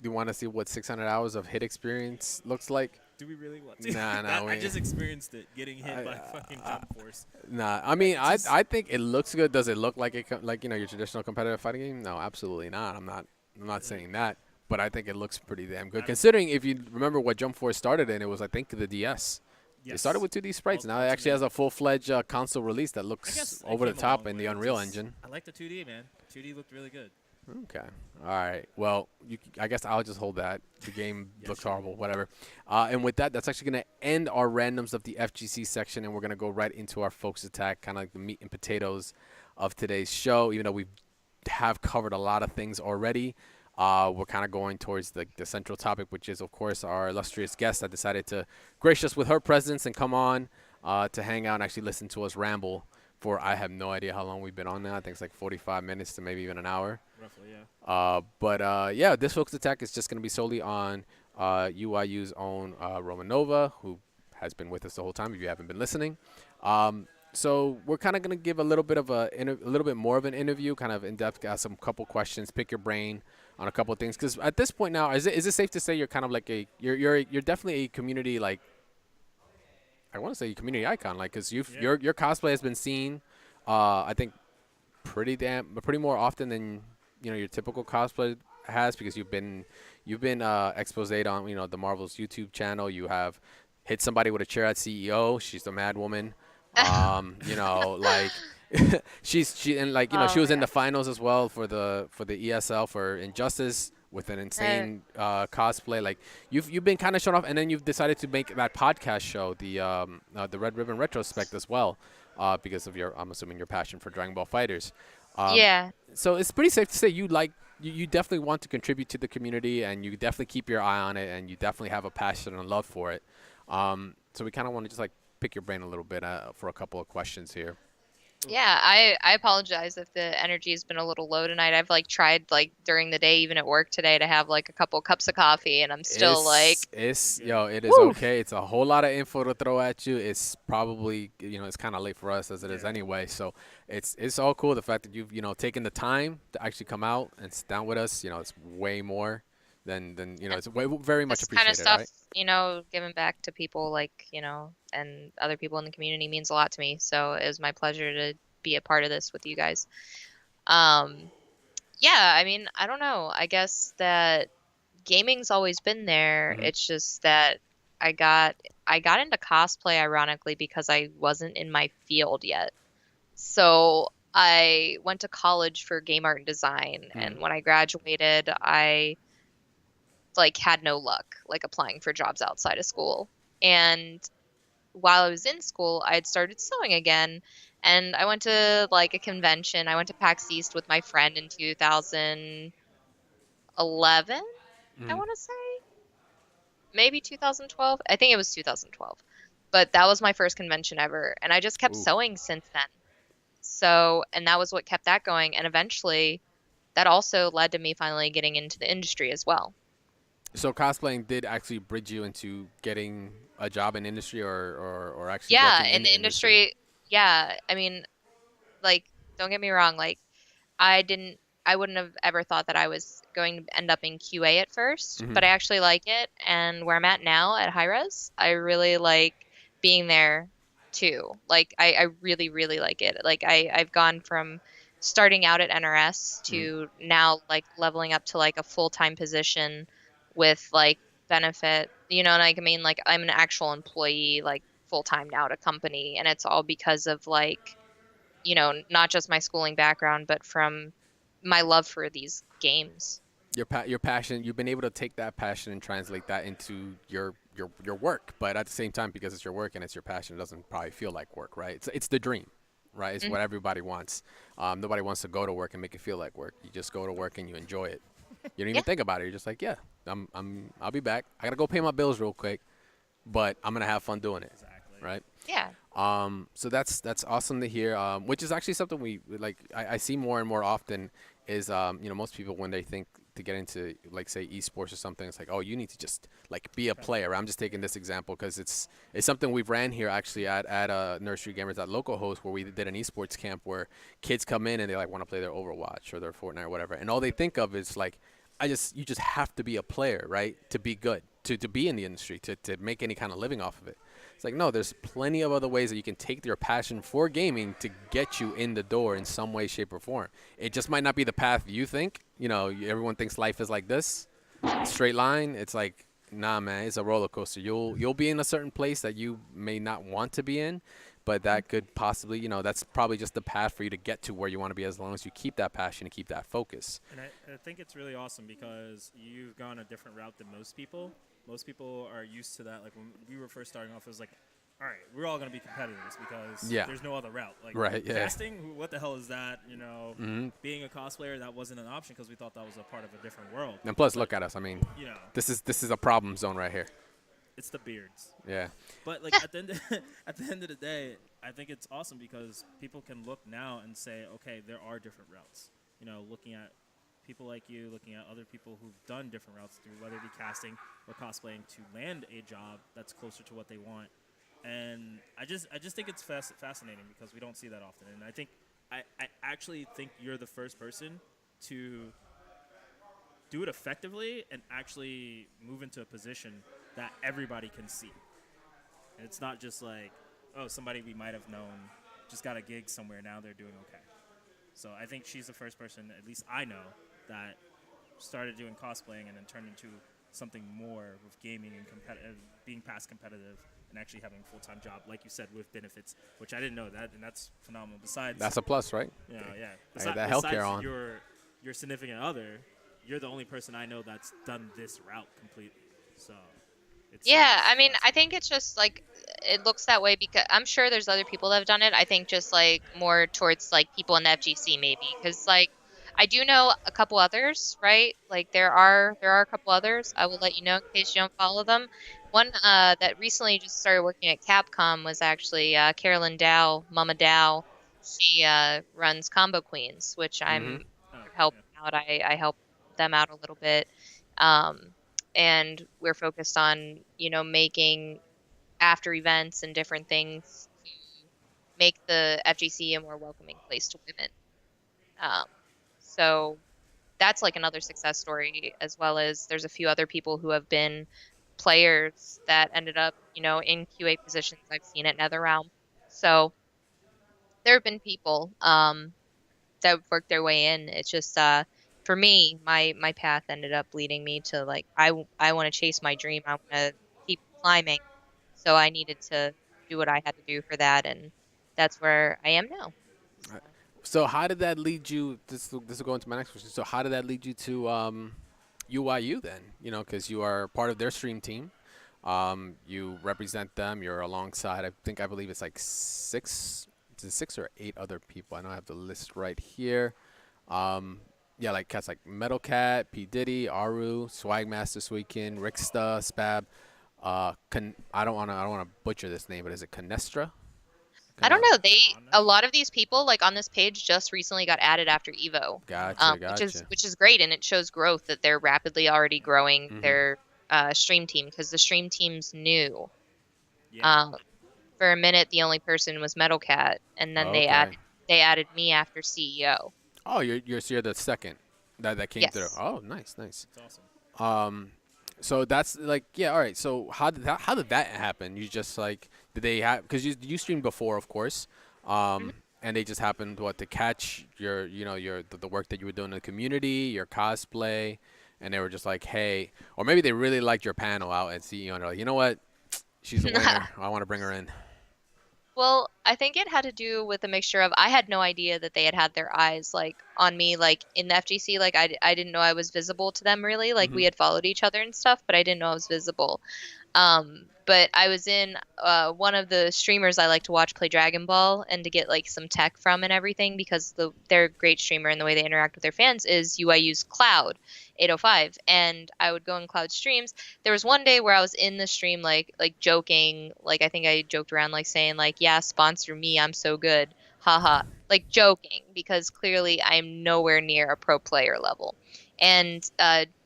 You want to see what 600 hours of hit experience looks like? Do we really want to? Nah. I just experienced it, getting hit by fucking Jump Force. Nah, I mean, I think it looks good. Does it look like your traditional competitive fighting game? No, absolutely not. I'm not saying that, but I think it looks pretty damn good. Considering if you remember what Jump Force started in, it was I think the DS. Yes. They started with 2D sprites. Now it actually has a full-fledged console release that looks over the top in the Unreal Engine. I like the 2D, man. 2D looked really good. Okay. All right. Well, I guess I'll just hold that. The game looks horrible, whatever. And with that, that's actually going to end our randoms of the FGC section, and we're going to go right into our Focus Attack, kind of like the meat and potatoes of today's show. Even though we have covered a lot of things already, we're kind of going towards the central topic, which is, of course, our illustrious guest that decided to grace us with her presence and come on to hang out and actually listen to us ramble for I have no idea how long we've been on now. I think it's like 45 minutes to maybe even an hour. Roughly, yeah. But yeah, this Focus Attack is just going to be solely on UYU's own Romanova, who has been with us the whole time if you haven't been listening. So we're kind of going to give a little bit of a little bit more of an interview, kind of in depth, ask some couple questions, pick your brain on a couple of things. Because at this point now, is it safe to say you're kind of like you're definitely a community, like I want to say community icon, like because your cosplay has been seen, I think pretty more often than your typical cosplay has, because you've been exposed on the Marvel's YouTube channel. You have hit somebody with a chair at CEO. She's the Mad Woman. You know, like she and like Oh she was my in the god. finals as well for the ESL for Injustice with an Uh, insane cosplay. Like you've been kind of shown off, and then you've decided to make that podcast show, the Red Ribbon Retrospect as well, because of I'm assuming your passion for Dragon Ball Fighters. Um, yeah. so it's pretty safe to say you definitely want to contribute to the community, and you definitely keep your eye on it, and you definitely have a passion and love for it. So we kind of want to just like pick your brain a little bit for a couple of questions here. Yeah, I apologize if the energy has been a little low tonight. I've like tried like during the day, even at work today, to have like a couple cups of coffee, and I'm still like, It is woo. okay. It's a whole lot of info to throw at you. It's probably it's kind of late for us as it is Yeah. anyway. So it's all cool. The fact that you've taken the time to actually come out and sit down with us. It's way more than it's very much This kind of appreciated, stuff, right? giving back to people like, and other people in the community means a lot to me. So it was my pleasure to be a part of this with you guys. Um, yeah, I mean, I don't know. I guess that gaming's always been there. Hmm. It's just that I got I got into cosplay ironically because I wasn't in my field yet. So I went to college for game art and design, Hmm. and when I graduated, I like had no luck like applying for jobs outside of school. And while I was in school, I had started sewing again. And I went to like a convention. I went to PAX East with my friend in 2011, I Hmm. want to say. Maybe 2012. I think it was 2012. But that was my first convention ever. And I just kept Ooh. sewing since then. So, and that was what kept that going. And eventually, that also led to me finally getting into the industry as well. So cosplaying did actually bridge you into getting a job in industry or actually Yeah, working in in the the industry. industry, yeah. I mean, like, don't get me wrong, like, I didn't I wouldn't have ever thought that I was going to end up in QA at first, Hmm. but I actually like it. And where I'm at now at High Res, I really like being there too. Like I really, really like it. Like I've gone from starting out at NRS Hmm. to now like leveling up to like a full-time position with like benefit. You know what I mean? Like I'm an actual employee, like full-time now at a company, and it's all because of like not just my schooling background, but from my love for these games. Your passion, you've been able to take that passion and translate that into your work, but at the same time, because it's your work and it's your passion, it doesn't probably feel like work, right? It's the dream, right? It's Mhm. what everybody wants. Nobody wants to go to work and make it feel like work. You just go to work and you enjoy it. You don't even Yeah, think about it. You're just like, yeah, I'll be back. I gotta go pay my bills real quick, but I'm gonna have fun doing it, Exactly. right? yeah, So that's awesome to hear. Which is actually something we like. I see more and more often is most people when they think to get into like say esports or something, it's like, oh, you need to just like be a player. I'm just taking this example because it's something we've ran here actually at Nursery Gamers at local host where we did an esports camp where kids come in and they like want to play their Overwatch or their Fortnite or whatever, and all they think of is like, you just have to be a player, right, to be good, to be in the industry, to make any kind of living off of it. It's like, no, there's plenty of other ways that you can take your passion for gaming to get you in the door in some way, shape, or form. It just might not be the path you think. Everyone thinks life is like this, straight line. It's like, nah, man, it's a roller coaster. You'll be in a certain place that you may not want to be in, but that could possibly, that's probably just the path for you to get to where you want to be as long as you keep that passion and keep that focus. And I think it's really awesome because you've gone a different route than most people. Most people are used to that. Like when we were first starting off, it was like, all right, we're all going to be competitors because Yeah. there's no other route. Like Right, yeah. casting, what the hell is that? Hmm. Being a cosplayer, that wasn't an option because we thought that was a part of a different world. And plus, But, look at us. I mean, you know, this is a problem zone right here. it's the beards. Yeah. But like at the end, at the end of the day, I think it's awesome because people can look now and say, okay, there are different routes. Looking at people like you, looking at other people who've done different routes through whether it be casting or cosplaying to land a job that's closer to what they want. And I just think it's fascinating because we don't see that often. And I think I actually think you're the first person to do it effectively and actually move into a position that everybody can see. And it's not just like, oh, somebody we might have known just got a gig somewhere, now they're doing okay. So I think she's the first person, at least I know, that started doing cosplaying and then turned into something more with gaming and competitive, being past competitive, and actually having a full-time job, like you said, with benefits, which I didn't know that, and that's phenomenal. Besides, That's a plus, right? yeah, yeah. Hey, that healthcare on. Your significant other, you're the only person I know that's done this route completely. So, Yeah, I mean, I think it's just like it looks that way because I'm sure there's other people that have done it. I think just like more towards like people in the FGC maybe because like I do know a couple others, right? Like there are a couple others. I will let you know in case you don't follow them. One that recently just started working at Capcom was actually Carolyn Dow, Mama Dow. She runs Combo Queens, which Mm-hmm. I'm helping out. I help them out a little bit. Um, and we're focused on making after events and different things to make the FGC a more welcoming place to women. Um, so that's like another success story, as well as there's a few other people who have been players that ended up in QA positions I've seen at NetherRealm. So there have been people that have worked their way in. It's just for me, my path ended up leading me to like I want to chase my dream. I want to keep climbing. So I needed to do what I had to do for that, and that's where I am now. So. So how did that lead you? This will go into my next question. So how did that lead you to UYU then? Because you are part of their stream team. You represent them. You're alongside. I believe it's like six or eight other people. I know I have the list right here. Yeah, like cats like Metal Cat, P Diddy, Aru, Swagmaster Sweetkin, Ricksta, Spab. I don't wanna butcher this name, but is it Canestra? I don't know. A lot of these people like on this page just recently got added after Evo. Gotcha. Which is great, and it shows growth that they're rapidly already growing their stream team because the stream team's new. Yeah. For a minute, the only person was Metal Cat, and then they added me after CEO. Oh, you're the second that came through. Yes. Oh, nice. That's awesome. So that's like all right. So how did that happen? You just like did they have because you streamed before, of course, and they just happened to catch your the work that you were doing in the community, your cosplay, and they were just like, hey, or maybe they really liked your panel out at CEO and they're like, you know what, she's a winner. I want to bring her in. Well, I think it had to do with a mixture of I had no idea that they had their eyes like on me like in the FGC. Like I didn't know I was visible to them really. Like we had followed each other and stuff, but I didn't know I was visible. But I was in one of the streamers I like to watch play Dragon Ball and to get like some tech from and everything because they're a great streamer and the way they interact with their fans is UYU's Cloud 805, and I would go in Cloud streams. There was one day where I was in the stream like joking, like I think I joked around like saying like, yeah, sponsor me, I'm so good, haha, like joking because clearly I'm nowhere near a pro player level. And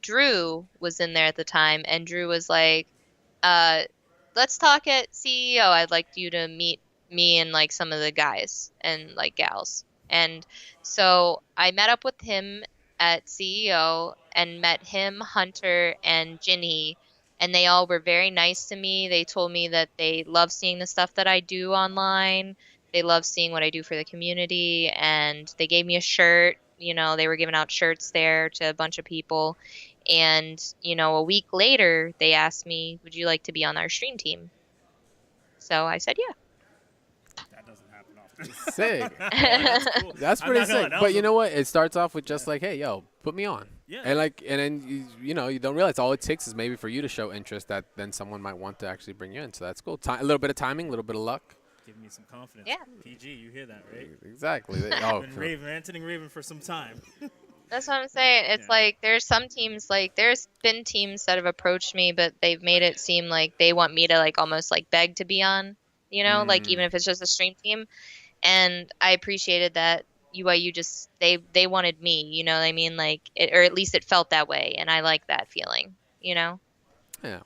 Drew was in there at the time, and Drew was like, let's talk at CEO. I'd like you to meet me and like some of the guys and like gals. And so I met up with him at CEO and met him, Hunter, and Ginny, and they all were very nice to me. They told me that they love seeing the stuff that I do online. They love seeing what I do for the community, and they gave me a shirt. They were giving out shirts there to a bunch of people. And, a week later, they asked me, would you like to be on our stream team? So I said, yeah. That doesn't happen often. Sick. That's cool. That's pretty sick. But you know what? It starts off with just like, hey, yo, put me on. Yeah. And then you don't realize all it takes is maybe for you to show interest that then someone might want to actually bring you in. So that's cool. A little bit of timing, a little bit of luck. Giving me some confidence. Yeah. PG, you hear that, right? Exactly. Been ranting Raven for some time. That's what I'm saying. It's like there's some teams, like there's been teams that have approached me, but they've made it seem like they want me to like almost like beg to be on, like even if it's just a stream team. And I appreciated that UYU just they wanted me, you know what I mean? Like or at least it felt that way, and I like that feeling, Yeah,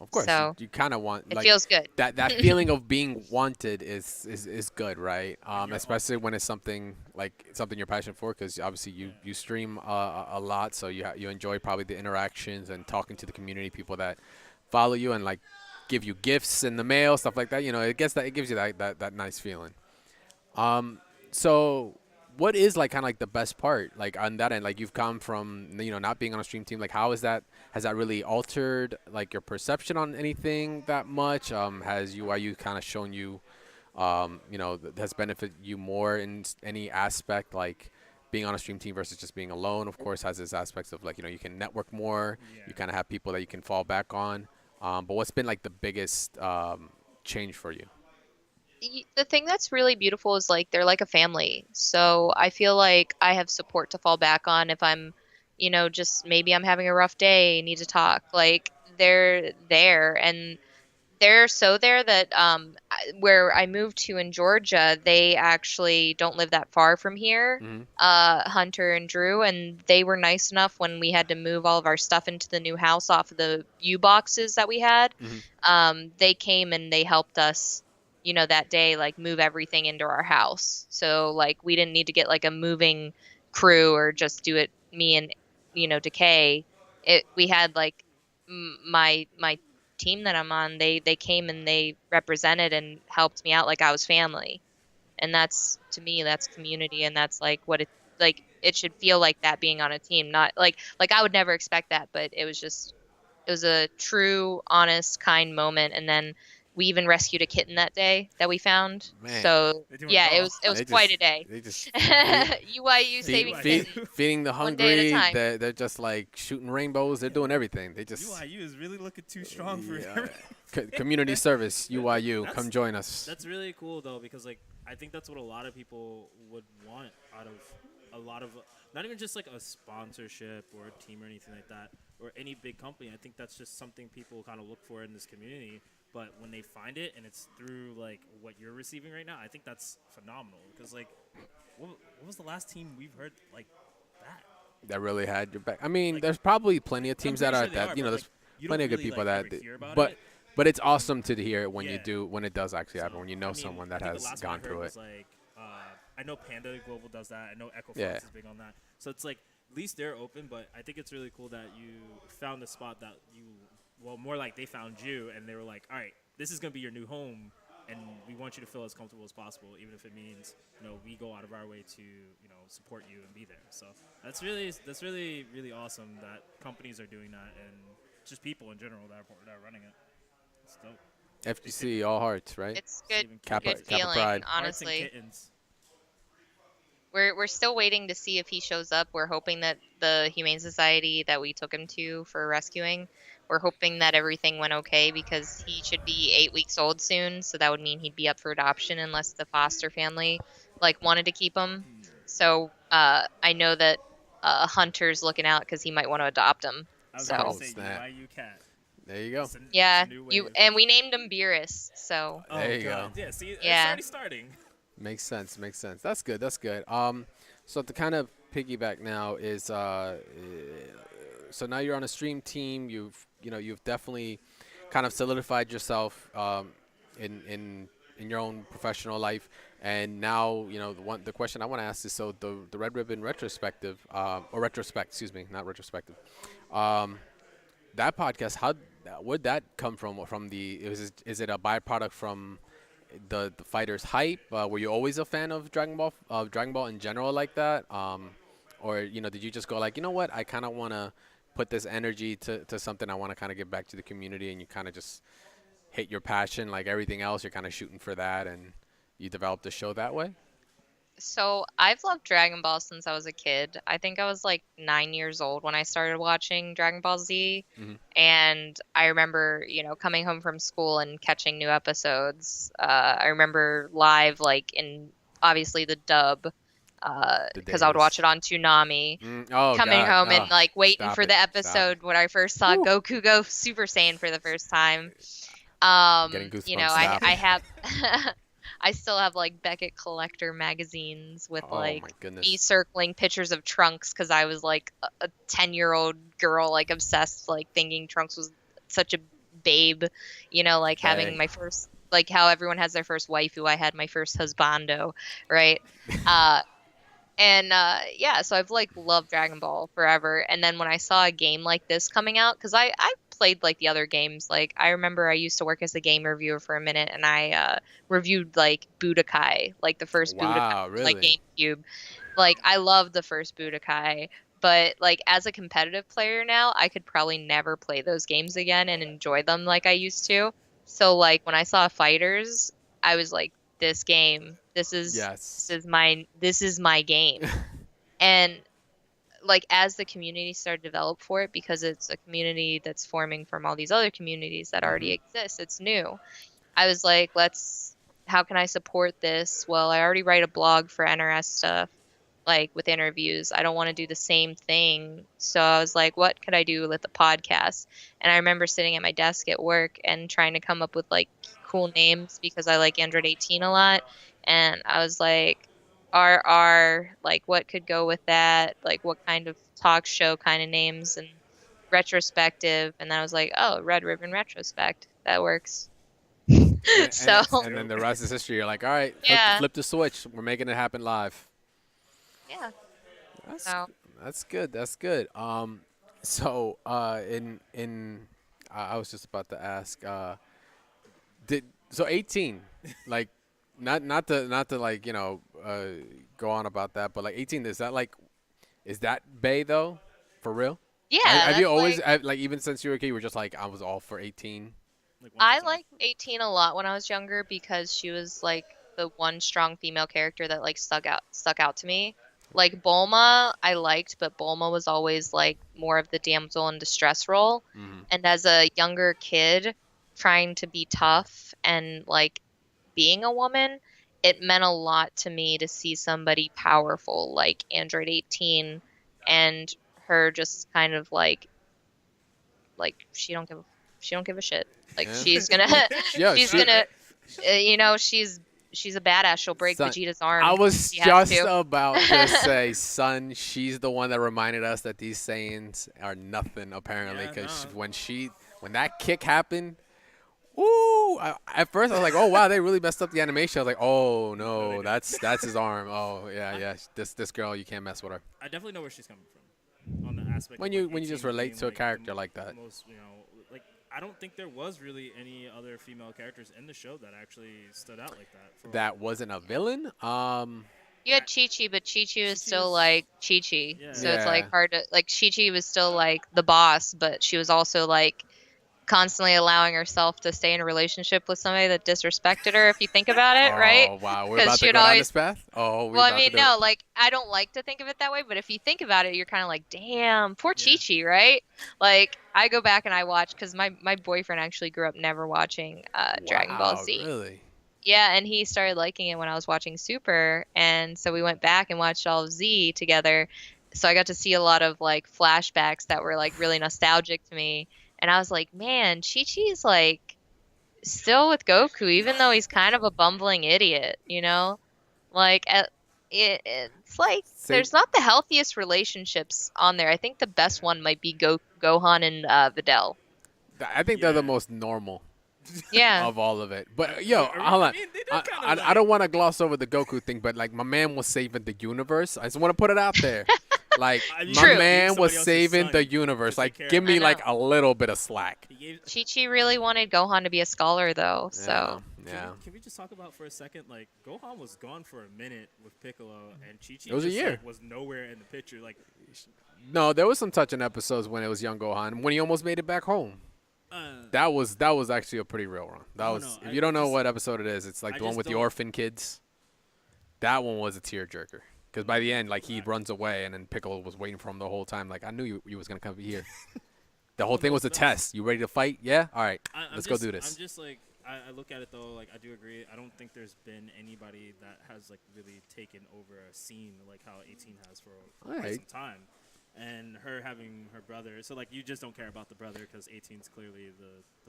of course. So you kind of want it feels good. That feeling of being wanted is good, right? Especially when it's something you're passionate for, because obviously you stream a lot, so you enjoy probably the interactions and talking to the community, people that follow you and like give you gifts in the mail, stuff like that. It gives you that nice feeling. So what is like kind of like the best part like on that end? Like you've come from not being on a stream team. Like how is that? Has that really altered like your perception on anything that much? Has UYU kind of shown you, has benefited you more in any aspect like being on a stream team versus just being alone? Of course, has its aspects of like you can network more. Yeah. You kind of have people that you can fall back on. But what's been like the biggest change for you? The thing that's really beautiful is like they're like a family. So I feel like I have support to fall back on if I'm, just maybe I'm having a rough day, need to talk. Like they're there and they're so there that where I moved to in Georgia, they actually don't live that far from here, Mm-hmm. Hunter and Drew, and they were nice enough when we had to move all of our stuff into the new house off of the U boxes that we had. They came and they helped us, that day, like move everything into our house. So like we didn't need to get like a moving crew or just do it me and Decay. We had like my team that I'm on, they came and they represented and helped me out like I was family. And that's, to me, that's community, and that's like what it should feel like that being on a team. Not like I would never expect that, but it was a true, honest, kind moment. And then we even rescued a kitten that day that we found. Man. So They're doing yeah, it it all. was quite a day. They just UYU saving kittens. feeding the One day at a hungry. time. They're just like shooting rainbows. They're doing everything. They just UYU is really looking too strong for Yeah. everything. Community service. UYU, That's- come join us. That's really cool though, because like I think that's what a lot of people would want out of a lot of not even just like a sponsorship or a team or anything like that or any big company. I think that's just something people kind of look for in this community. But when they find it and it's through like what you're receiving right now, I think that's phenomenal. Because like, what was the last team we've heard like that? That really had your back. I mean, Like, there's probably plenty of I'm teams pretty that are sure at they that. are, You know, but, there's like, you plenty don't of good really, people like, that. ever hear about But it. but it's awesome to hear it when you Yeah. do when it does actually happen. So, When you know I mean, someone I that think has the last gone one I heard through it. was, like, I know Panda Global does that. I know Echo Fox Yeah. is big on that. So it's like at least they're open, but I think it's really cool that you found the spot that more like they found you, and they were like, all right, this is gonna be your new home, and we want you to feel as comfortable as possible, even if it means we go out of our way to support you and be there. So that's really really awesome that companies are doing that, and just people in general that are running it. It's dope. FGC, all hearts, right? It's good, Kappa- good Kappa feeling, Pride. Hearts and honestly. kittens. We're still waiting to see if he shows up. We're hoping that the Humane Society that we took him to for rescuing, we're hoping that everything went okay because he should be 8 weeks old soon. So that would mean he'd be up for adoption unless the foster family wanted to keep him. So I know that Hunter's looking out because he might want to adopt him. I was So gonna Oh, say snap. UYU cat. There you go. It's yeah, a new wave. and we named him Beerus. So Oh, There you God. go. Yeah, see, it's Yeah. already starting. Makes sense. Makes sense. That's good. That's good. So to kind of piggyback now is so now you're on a stream team. You've definitely kind of solidified yourself in your own professional life. And now the question I want to ask is so the Red Ribbon retrospective or retrospect, excuse me, not retrospective. That podcast, where'd that come from? Is it a byproduct from the fighters hype? Were you always a fan of Dragon Ball in general like that? Or did you just go like, you know what, I kind of want to put this energy to something. I want to kind of give back to the community, and you kind of just hit your passion like everything else. You're kind of shooting for that, and you developed the show that way. So I've loved Dragon Ball since I was a kid. I think I was like 9 years old when I started watching Dragon Ball Z. Mhm. And I remember, coming home from school and catching new episodes. I remember live, in obviously the dub, because I would days. watch it on Toonami. Oh, Coming God. home and waiting stop for it, the stop episode when I first saw Goku go Super Saiyan for the first time. Getting goosebumps. I Stop. have I still have Beckett collector magazines with Oh my goodness. me circling pictures of Trunks because I was a 10-year-old girl obsessed thinking Trunks was such a babe, having Hey. my first how everyone has their first waifu. I had my first husbando, right? And yeah, so I've like loved Dragon Ball forever. And then when I saw a game like this coming out, because I played like the other games, like I remember I used to work as a game reviewer for a minute, and I reviewed like Budokai, like the first Budokai, Wow, like really? GameCube. Like I loved the first Budokai, but like as a competitive player now, I could probably never play those games again and enjoy them like I used to. So like when I saw Fighters, I was like, this game, Yes. this is my game. And like as the community started to develop for it, because it's a community that's forming from all these other communities that already exist, it's new. I was like, how can I support this? Well, I already write a blog for NRS stuff, like with interviews. I don't want to do the same thing. So I was like, what could I do with the podcast? And I remember sitting at my desk at work and trying to come up with like cool names because I like Android 18 a lot. And I was like, RR, like what could go with that? Like what kind of talk show kind of names, and retrospective. And then I was like, oh, Red Ribbon Retrospect. That works. So And then the rest is history. You're like, all right, yeah, flip the switch. We're making it happen live. yeah. That's So that's good. That's good. So I was just about to ask. Did so 18, like, not to like go on about that, but like 18, is that Bay though, for real? yeah, Have you that's always like like even since you were a kid, you were just like I was all for 18? Like once I it's off. liked 18 a lot when I was younger because she was like the one strong female character that like stuck out to me. Like Bulma, I liked, but Bulma was always like more of the damsel in distress role. Mm-hmm. And as a younger kid, trying to be tough and like being a woman, it meant a lot to me to see somebody powerful like Android 18, and her just kind of like she don't give a shit. Like Yeah. she's gonna Yeah, she's she- gonna she's a badass. She'll break Son, Vegeta's arm. I if was she has just to. about to say, son, she's the one that reminded us that these Saiyans are nothing apparently, Yeah, because no. when that kick happened, ooh! At first I was like, oh wow, they really messed up the animation. I was like, oh no, that's his arm. Oh yeah. This girl, you can't mess with her. I definitely know where she's coming from on the aspect. When of, you like, when you just 18 relate being, to a like, character like that. Most, like I don't think there was really any other female characters in the show that actually stood out like that. For That wasn't a villain. You had Chi-Chi, but Chi-Chi was still was- like Chi-Chi. Yeah. So it's like Yeah. hard to like Chi-Chi was still like the boss, but she was also like constantly allowing herself to stay in a relationship with somebody that disrespected her, if you think about it, right? Oh wow, we're 'Cause about to she'd go down always- this path. Oh, we're Well, I about to mean, do no, it. like I don't like to think of it that way, but if you think about it, you're kind of like, damn, poor Yeah. Chi-Chi, right? Like I go back and I watch because my boyfriend actually grew up never watching Dragon Ball Wow, Z. really? Yeah, and he started liking it when I was watching Super, and so we went back and watched all of Z together. So I got to see a lot of like flashbacks that were like really nostalgic to me, and I was like, man, Chi-Chi's like still with Goku, even though he's kind of a bumbling idiot, you know? Like it's like Same- there's not the healthiest relationships on there. I think the best one might be Gohan and Videl. I think they're the Yeah. most normal Yeah. of all of it. But yo, I mean, hold on. they do I, kinda, I like- don't want to gloss over the Goku thing, but like my man was saving the universe. I just want to put it out there. Like I mean, my True. man somebody was else's saving son the to universe. take Like care give of. me I know. like a little bit of slack. He gave, Chi-Chi really wanted Gohan to be a scholar though, so Yeah. Can we just talk about for a second? Like Gohan was gone for a minute with Piccolo, and Chi-Chi It was a just, year. like, was nowhere in the picture. Like, No, there was some touching episodes when it was young Gohan when he almost made it back home. That was actually a pretty real run. That Oh, was no, if I you don't know just- what episode it is, it's like I the one just with the don't- orphan kids. That one was a tearjerker. Because by the end, like he runs away, and then Piccolo was waiting for him the whole time. Like I knew you was gonna come here. The whole thing was a test. You ready to fight? Yeah. All right. Let's go do this. I'm just like I look at it though. Like I do agree. I don't think there's been anybody that has like really taken over a scene like how 18 has for quite Alright. some time. And her having her brother, so like you just don't care about the brother because 18's clearly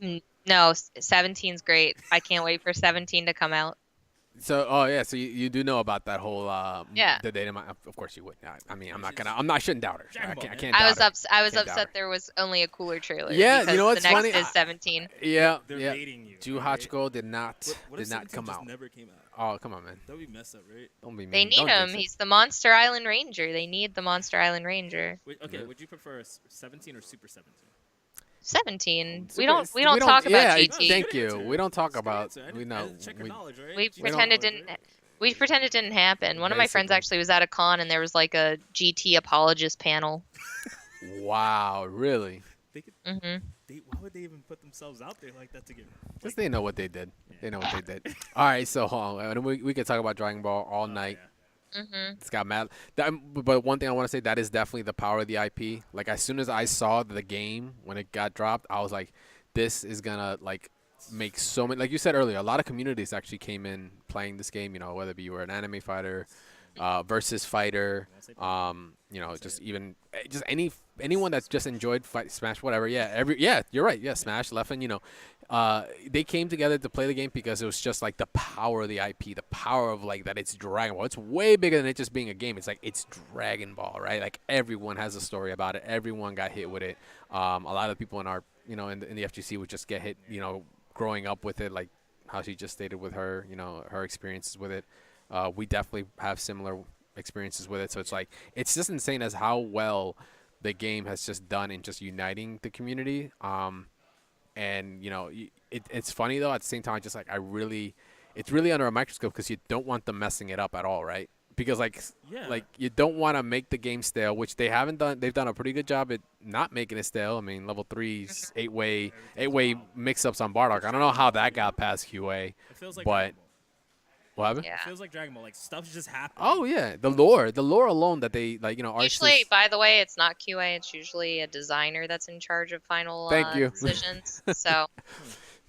the no, 17's great. I can't wait for 17 to come out. So, so you do know about that whole Yeah. the data mine. Of course you would. I mean, I shouldn't doubt her. Dragon Ball, I man. can't I doubt was her. I was Can't doubt upset her. there was only a cooler trailer. Yeah, because you know what's the next funny? is 17. Yeah, They're yeah. baiting you. Ju right? Hachiko did not What if 17 come just out. never came out? Oh, come on, man. That would be messed up, right? Don't be mean. They need Don't him. jinx it. He's the Monster Island Ranger. They need the Monster Island Ranger. Okay, Yeah. would you prefer 17 or Super 17? 17. We Super- don't talk yeah, about GT. Thank Good you. answer. We don't talk That's a good about. answer. I We didn't- know. I didn't check your knowledge, right? We GT pretend it knowledge, didn't. right? We pretend it didn't happen. One of my friends Basically. actually was at a con and there was like a GT apologist panel. Wow, really? They could, hmm why would they even put themselves out there like that to get? Because they know what they did. They know what they did. All right, so hold on. And we could talk about Dragon Ball all night. hmm It's got mad. But one thing I want to say, that is definitely the power of the IP. Like, as soon as I saw the game when it got dropped, I was like, this is gonna like make so many. Like you said earlier, a lot of communities actually came in playing this game. You know, whether it be you were an anime fighter, versus fighter, you know, just even just anyone that's just enjoyed Smash, whatever. Yeah, you're right. Yeah, Smash, Leffen, you know, they came together to play the game because it was just like the power of the IP, the power of like that it's Dragon Ball. It's way bigger than it just being a game. It's like it's Dragon Ball, right? Like everyone has a story about it. Everyone got hit with it. A lot of people in our, you know, in the FGC would just get hit, you know, growing up with it, like how she just stated with her, you know, her experiences with it. We definitely have similar experiences with it. So it's like, it's just insane as how well the game has just done in just uniting the community. And, you know, it's funny, though, at the same time, just like it's really under a microscope because you don't want them messing it up at all, right? Because, like you don't want to make the game stale, which they haven't done. They've done a pretty good job at not making it stale. I mean, level 3's eight-way mix-ups on Bardock. I don't know how that got past QA, It feels like but Dragon Ball. what happened? Yeah. It feels like Dragon Ball. Like stuff's just happening. Oh yeah, the lore alone that they like, you know, Usually, by the way, it's not QA. It's usually a designer that's in charge of final Thank you. decisions. So,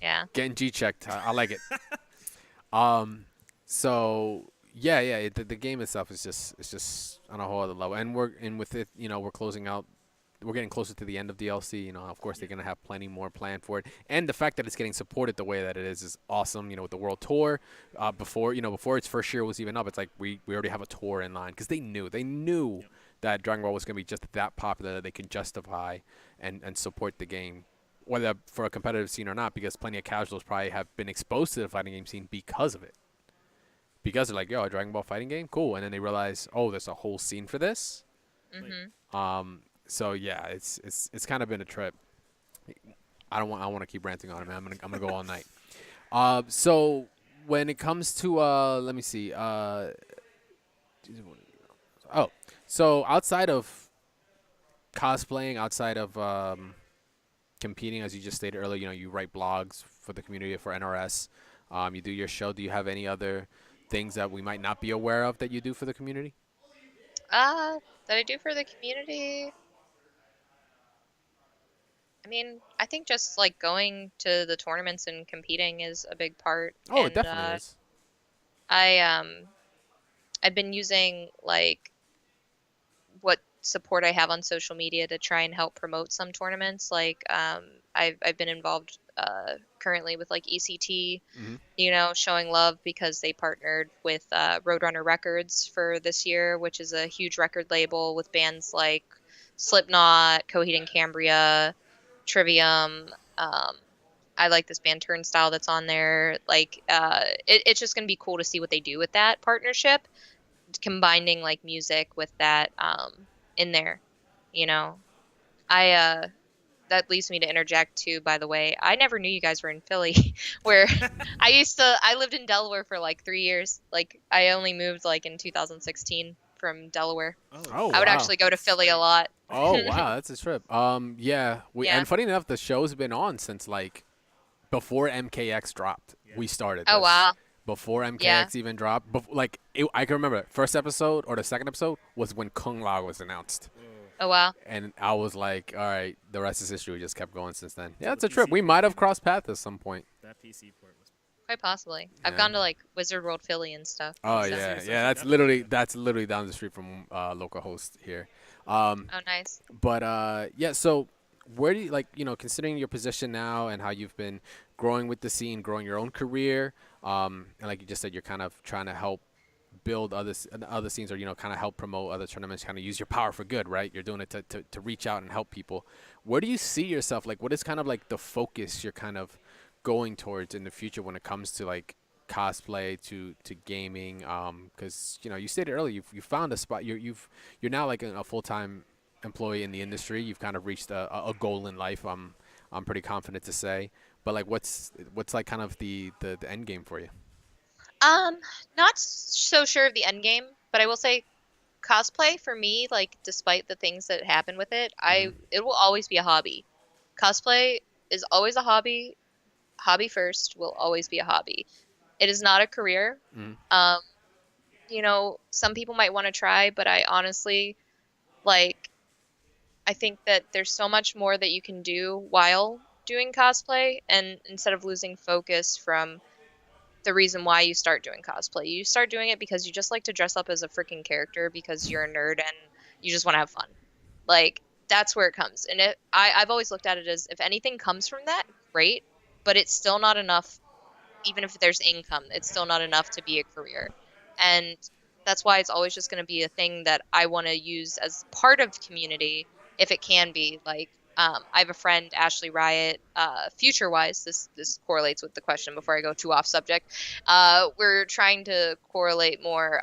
yeah. getting G checked. I like it. So yeah, the game itself is just on a whole other level, and with it, you know, we're closing out. We're getting closer to the end of DLC. You know, of course, they're gonna have plenty more planned for it, and the fact that it's getting supported the way that it is awesome. You know, with the World Tour, before its first year was even up, it's like we already have a tour in line because they knew that Dragon Ball was gonna be just that popular that they could justify and support the game, whether for a competitive scene or not, because plenty of casuals probably have been exposed to the fighting game scene because of it. Because they're like, yo, a Dragon Ball fighting game, cool, and then they realize, oh, there's a whole scene for this. hmm So yeah, it's kind of been a trip. I want to keep ranting on it, man. I'm gonna go all night. So when it comes to let me see. So outside of cosplaying, outside of competing, as you just stated earlier, you know, you write blogs for the community for NRS. You do your show. Do you have any other things that we might not be aware of that you do for the community? That I do for the community. I mean, I think just like going to the tournaments and competing is a big part. Oh, and, it definitely is. I've been using like what support I have on social media to try and help promote some tournaments. Like I've been involved currently with like ECT, you know, showing love because they partnered with Roadrunner Records for this year, which is a huge record label with bands like Slipknot, Coheed and Cambria, Trivium. I like this band Turnstile that's on there. Like, it's just gonna be cool to see what they do with that partnership, combining like music with that in there. You know, that leads me to interject too. By the way, I never knew you guys were in Philly, where I lived in Delaware for like 3 years. Like, I only moved like in 2016 from Delaware. Oh, I would wow. actually go to Philly a lot. Oh wow, that's a trip. Yeah, Yeah. and funny enough, the show's been on since like before MKX dropped. We started. Oh this. wow. Before MKX Yeah. even dropped, I can remember first episode or the second episode was when Kung Lao was announced, Oh wow. and I was like, all right, the rest is history. We just kept going since then. Yeah, it's a trip. We might have crossed paths at some point. That PC port was. Quite possibly. I've Yeah. gone to like Wizard World Philly and stuff. Oh so- yeah, so yeah. That's literally down the street from local host here. Oh nice. But yeah, so where do you, like, you know, considering your position now and how you've been growing with the scene, growing your own career, and like you just said, you're kind of trying to help build other scenes, or kind of help promote other tournaments, kind of use your power for good, right? You're doing it to reach out and help people. Where do you see yourself? Like, what is kind of like the focus you're kind of going towards in the future when it comes to like cosplay to gaming? Because you stated earlier you found a spot. You're now like a full-time employee in the industry. You've kind of reached a goal in life. I'm pretty confident to say. But like, what's like kind of the end game for you? Not so sure of the end game, but I will say cosplay for me, like despite the things that happen with it, it will always be a hobby. Cosplay is always a hobby. Hobby first will always be a hobby. It is not a career. Mm-hmm. Some people might want to try, but I honestly like I think that there's so much more that you can do while doing cosplay, and instead of losing focus from the reason why you start doing cosplay. You start doing it because you just like to dress up as a freaking character because you're a nerd and you just want to have fun. Like, that's where it comes. And I've always looked at it as if anything comes from that, great, but it's still not enough. Even if there's income, it's still not enough to be a career. And that's why it's always just going to be a thing that I want to use as part of community if it can be. Like, I have a friend, Ashley Riot, future-wise, this correlates with the question before I go too off subject. We're trying to correlate more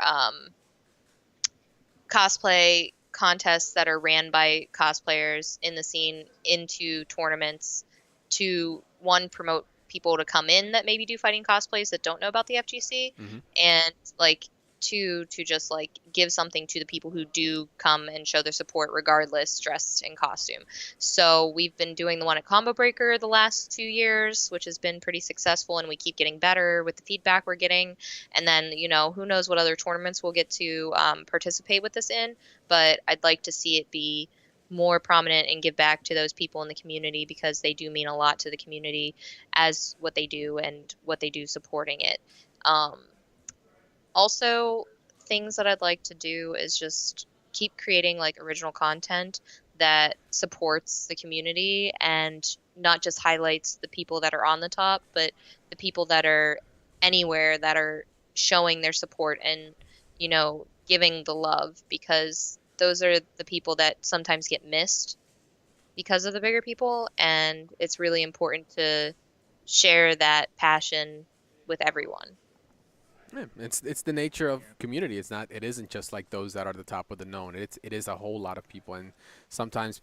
cosplay contests that are ran by cosplayers in the scene into tournaments to, one, promote people to come in that maybe do fighting cosplays that don't know about the FGC, and like two, to just like give something to the people who do come and show their support regardless, dressed in costume. So we've been doing the one at Combo Breaker the last 2 years, which has been pretty successful, and we keep getting better with the feedback we're getting. And then who knows what other tournaments we'll get to participate with this in, but I'd like to see it be more prominent and give back to those people in the community, because they do mean a lot to the community as what they do and what they do supporting it. Also, things that I'd like to do is just keep creating like original content that supports the community and not just highlights the people that are on the top, but the people that are anywhere that are showing their support and giving the love, because those are the people that sometimes get missed because of the bigger people, and it's really important to share that passion with everyone. Yeah, it's the nature of community. It isn't just like those that are the top of the known. It is a whole lot of people, and sometimes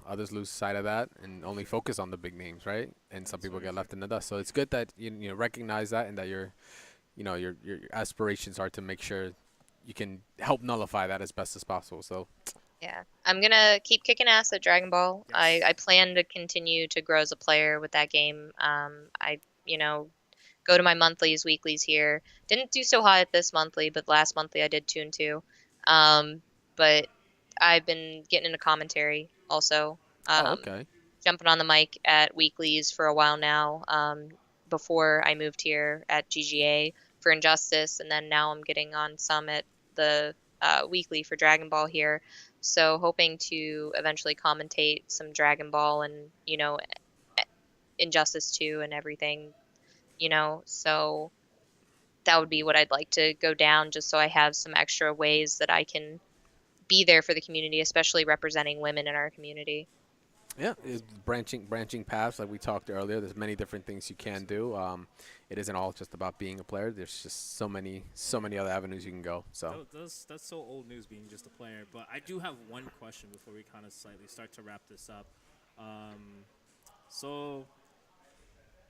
others lose sight of that and only focus on the big names, right? And some people get left in the dust. So it's good that you recognize that, and that your aspirations are to make sure you can help nullify that as best as possible. So yeah, I'm gonna keep kicking ass at Dragon Ball. Yes. I plan to continue to grow as a player with that game. I go to my monthlies, weeklies here. Didn't do so hot at this monthly, but last monthly I did 2 and 2. But I've been getting into commentary also. okay. Jumping on the mic at weeklies for a while now. Before I moved here at GGA for Injustice, and then now I'm getting on some at the weekly for Dragon Ball here. So hoping to eventually commentate some Dragon Ball and Injustice 2 and everything. So that would be what I'd like to go down, just so I have some extra ways that I can be there for the community, especially representing women in our community. Yeah, it's branching paths like we talked earlier. There's many different things you can do. It isn't all just about being a player. There's just so many other avenues you can go. So that's so old news, being just a player. But I do have one question before we kind of slightly start to wrap this up. So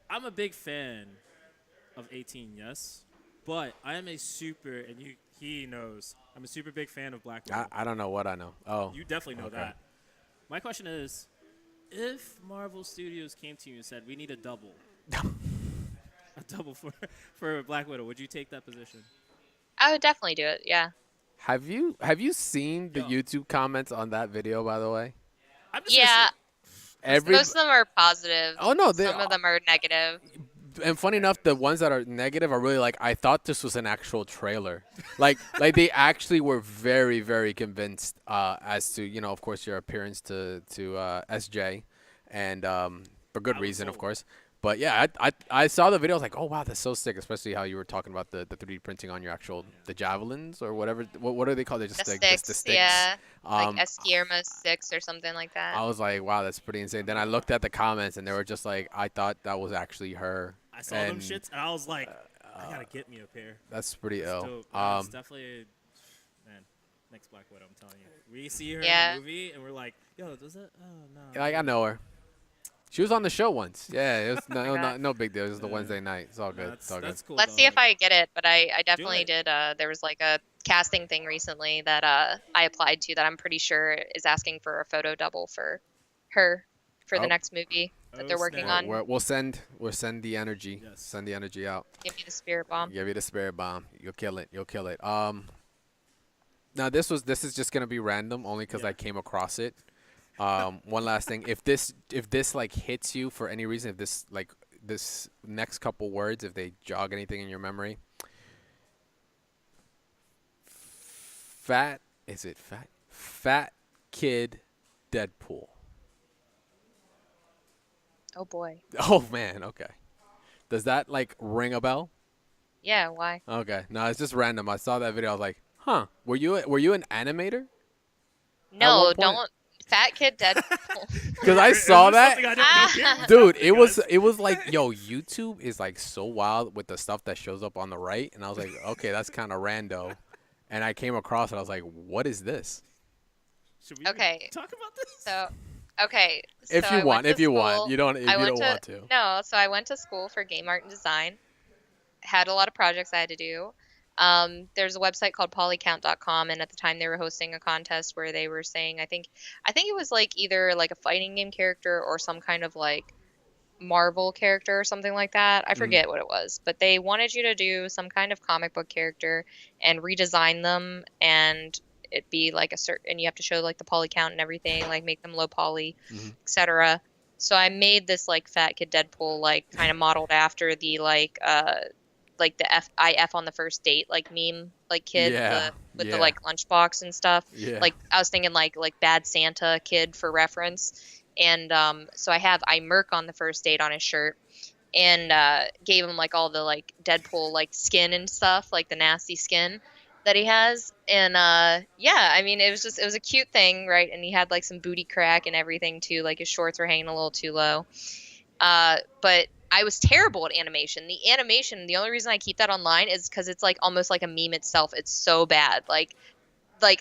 I'm a big fan of 18, yes, but I am a super, and he knows, I'm a super big fan of Black Widow. I don't know what I know. Oh, You definitely know okay. that. My question is, if Marvel Studios came to you and said, we need a double for Black Widow, would you take that position? I would definitely do it, yeah. Have you seen the YouTube comments on that video, by the way? I'm just Yeah, Every most of them are positive. Oh, no, some of them are negative. and funny enough, the ones that are negative are really like, I thought this was an actual trailer. like they actually were very, very convinced as to, of course, your appearance to SJ, and for good reason, of course. But yeah, I saw the video. I was like, oh wow, that's so sick. Especially how you were talking about the 3D printing on your actual the javelins or whatever. What are they called? They're just The like sticks, the sticks. yeah. Like Um, Esquirma 6 or something like that. I was like, wow, that's pretty insane. Then I looked at the comments and they were just like, I thought that was actually her. I saw them And, shits and I was like, I gotta get me a pair. That's pretty It's ill. dope. It's definitely, man, next Black Widow. I'm telling you. We see her in the movie and we're like, yo, does that? Oh no. Like I know her. She was on the show once. Yeah, it was God. no big deal. It was the Wednesday night. It's all good. It's all good. That's cool. Let's though. see if I get it, but I definitely it. did. There was like a casting thing recently that I applied to that I'm pretty sure is asking for a photo double for her for the next movie that they're working snap. on. We'll send the energy. Yes. Send the energy out. Give me the spirit bomb. Give you the spirit bomb. You'll kill it. You'll kill it. Now this is just gonna be random only because I came across it. One last thing, if this like hits you for any reason, if this next couple words, if they jog anything in your memory, fat kid Deadpool. Oh boy. Oh man, okay. Does that like ring a bell? Yeah. Why? Okay, no, it's just random. I saw that video. I was like, huh? Were you an animator? No, point? don't. Fat kid Deadpool. Because I saw that. Something I didn't know. Dude, it was like, yo, YouTube is like so wild with the stuff that shows up on the right, and I was like, okay, that's kind of rando, and I came across it. I was like, what is this? Should we Okay. talk about this? So, okay. If so you I want, went to school- you don't want to. No, so I went to school for game art and design. Had a lot of projects I had to do. There's a website called polycount.com, and at the time they were hosting a contest where they were saying, I think it was like either like a fighting game character or some kind of like Marvel character or something like that. I forget what it was, but they wanted you to do some kind of comic book character and redesign them, and it be like a certain, and you have to show like the poly count and everything, like make them low poly, etc. So I made this like fat kid Deadpool, like kind of modeled after the like the F on the first date like meme like kid with the like lunchbox and stuff. Yeah. Like I was thinking like bad Santa kid for reference. And so I Merc on the first date on his shirt, and gave him like all the like Deadpool like skin and stuff, like the nasty skin that he has. And yeah, I mean it was a cute thing, right? And he had like some booty crack and everything too, like his shorts were hanging a little too low. But I was terrible at animation. The only reason I keep that online is because it's like almost like a meme itself. It's so bad. Like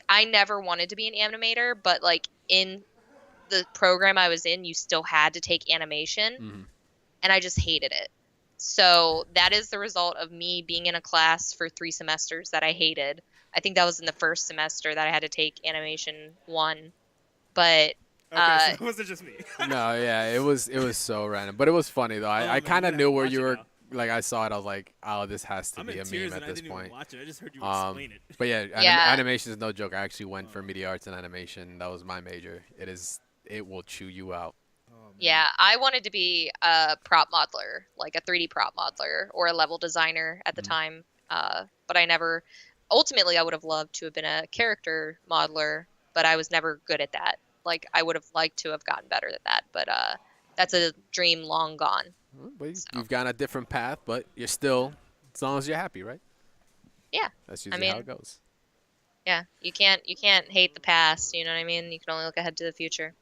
I never wanted to be an animator, but like in the program I was in, you still had to take animation, and I just hated it. So that is the result of me being in a class for 3 semesters that I hated. I think that was in the first semester that I had to take animation 1, but. Okay, so it wasn't just me. No, yeah, it was so random, but it was funny though. I kind of knew where you were. Like I saw it, I was like, oh, this has to be a meme at this point. Watch it. I just heard you explain it. But yeah, Yeah. animation is no joke. I actually went for media arts and animation. That was my major. It will chew you out. Yeah, I wanted to be a prop modeler, like a 3D prop modeler or a level designer at the time. But I never, ultimately, I would have loved to have been a character modeler, but I was never good at that. Like, I would have liked to have gotten better at that, but that's a dream long gone. But you've gone a different path, but you're still, as long as you're happy, right? Yeah. That's usually how it goes. Yeah, you can't hate the past, you know what I mean? You can only look ahead to the future.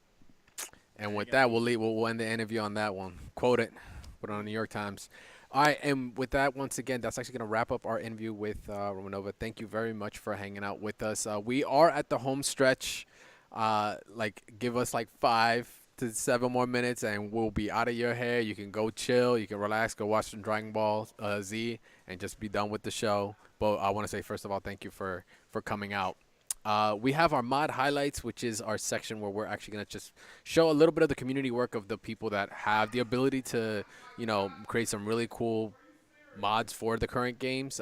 And with that, we'll end the interview on that one. Quote it. Put it on the New York Times. All right, and with that, once again, that's actually going to wrap up our interview with Romanova. Thank you very much for hanging out with us. We are at the home stretch. Give us like 5 to 7 more minutes, and we'll be out of your hair. You can go chill. You can relax. Go watch some Dragon Ball Z, and just be done with the show. But I want to say, first of all, thank you for coming out. We have our mod highlights, which is our section where we're actually going to just show a little bit of the community work of the people that have the ability to, create some really cool mods for the current games.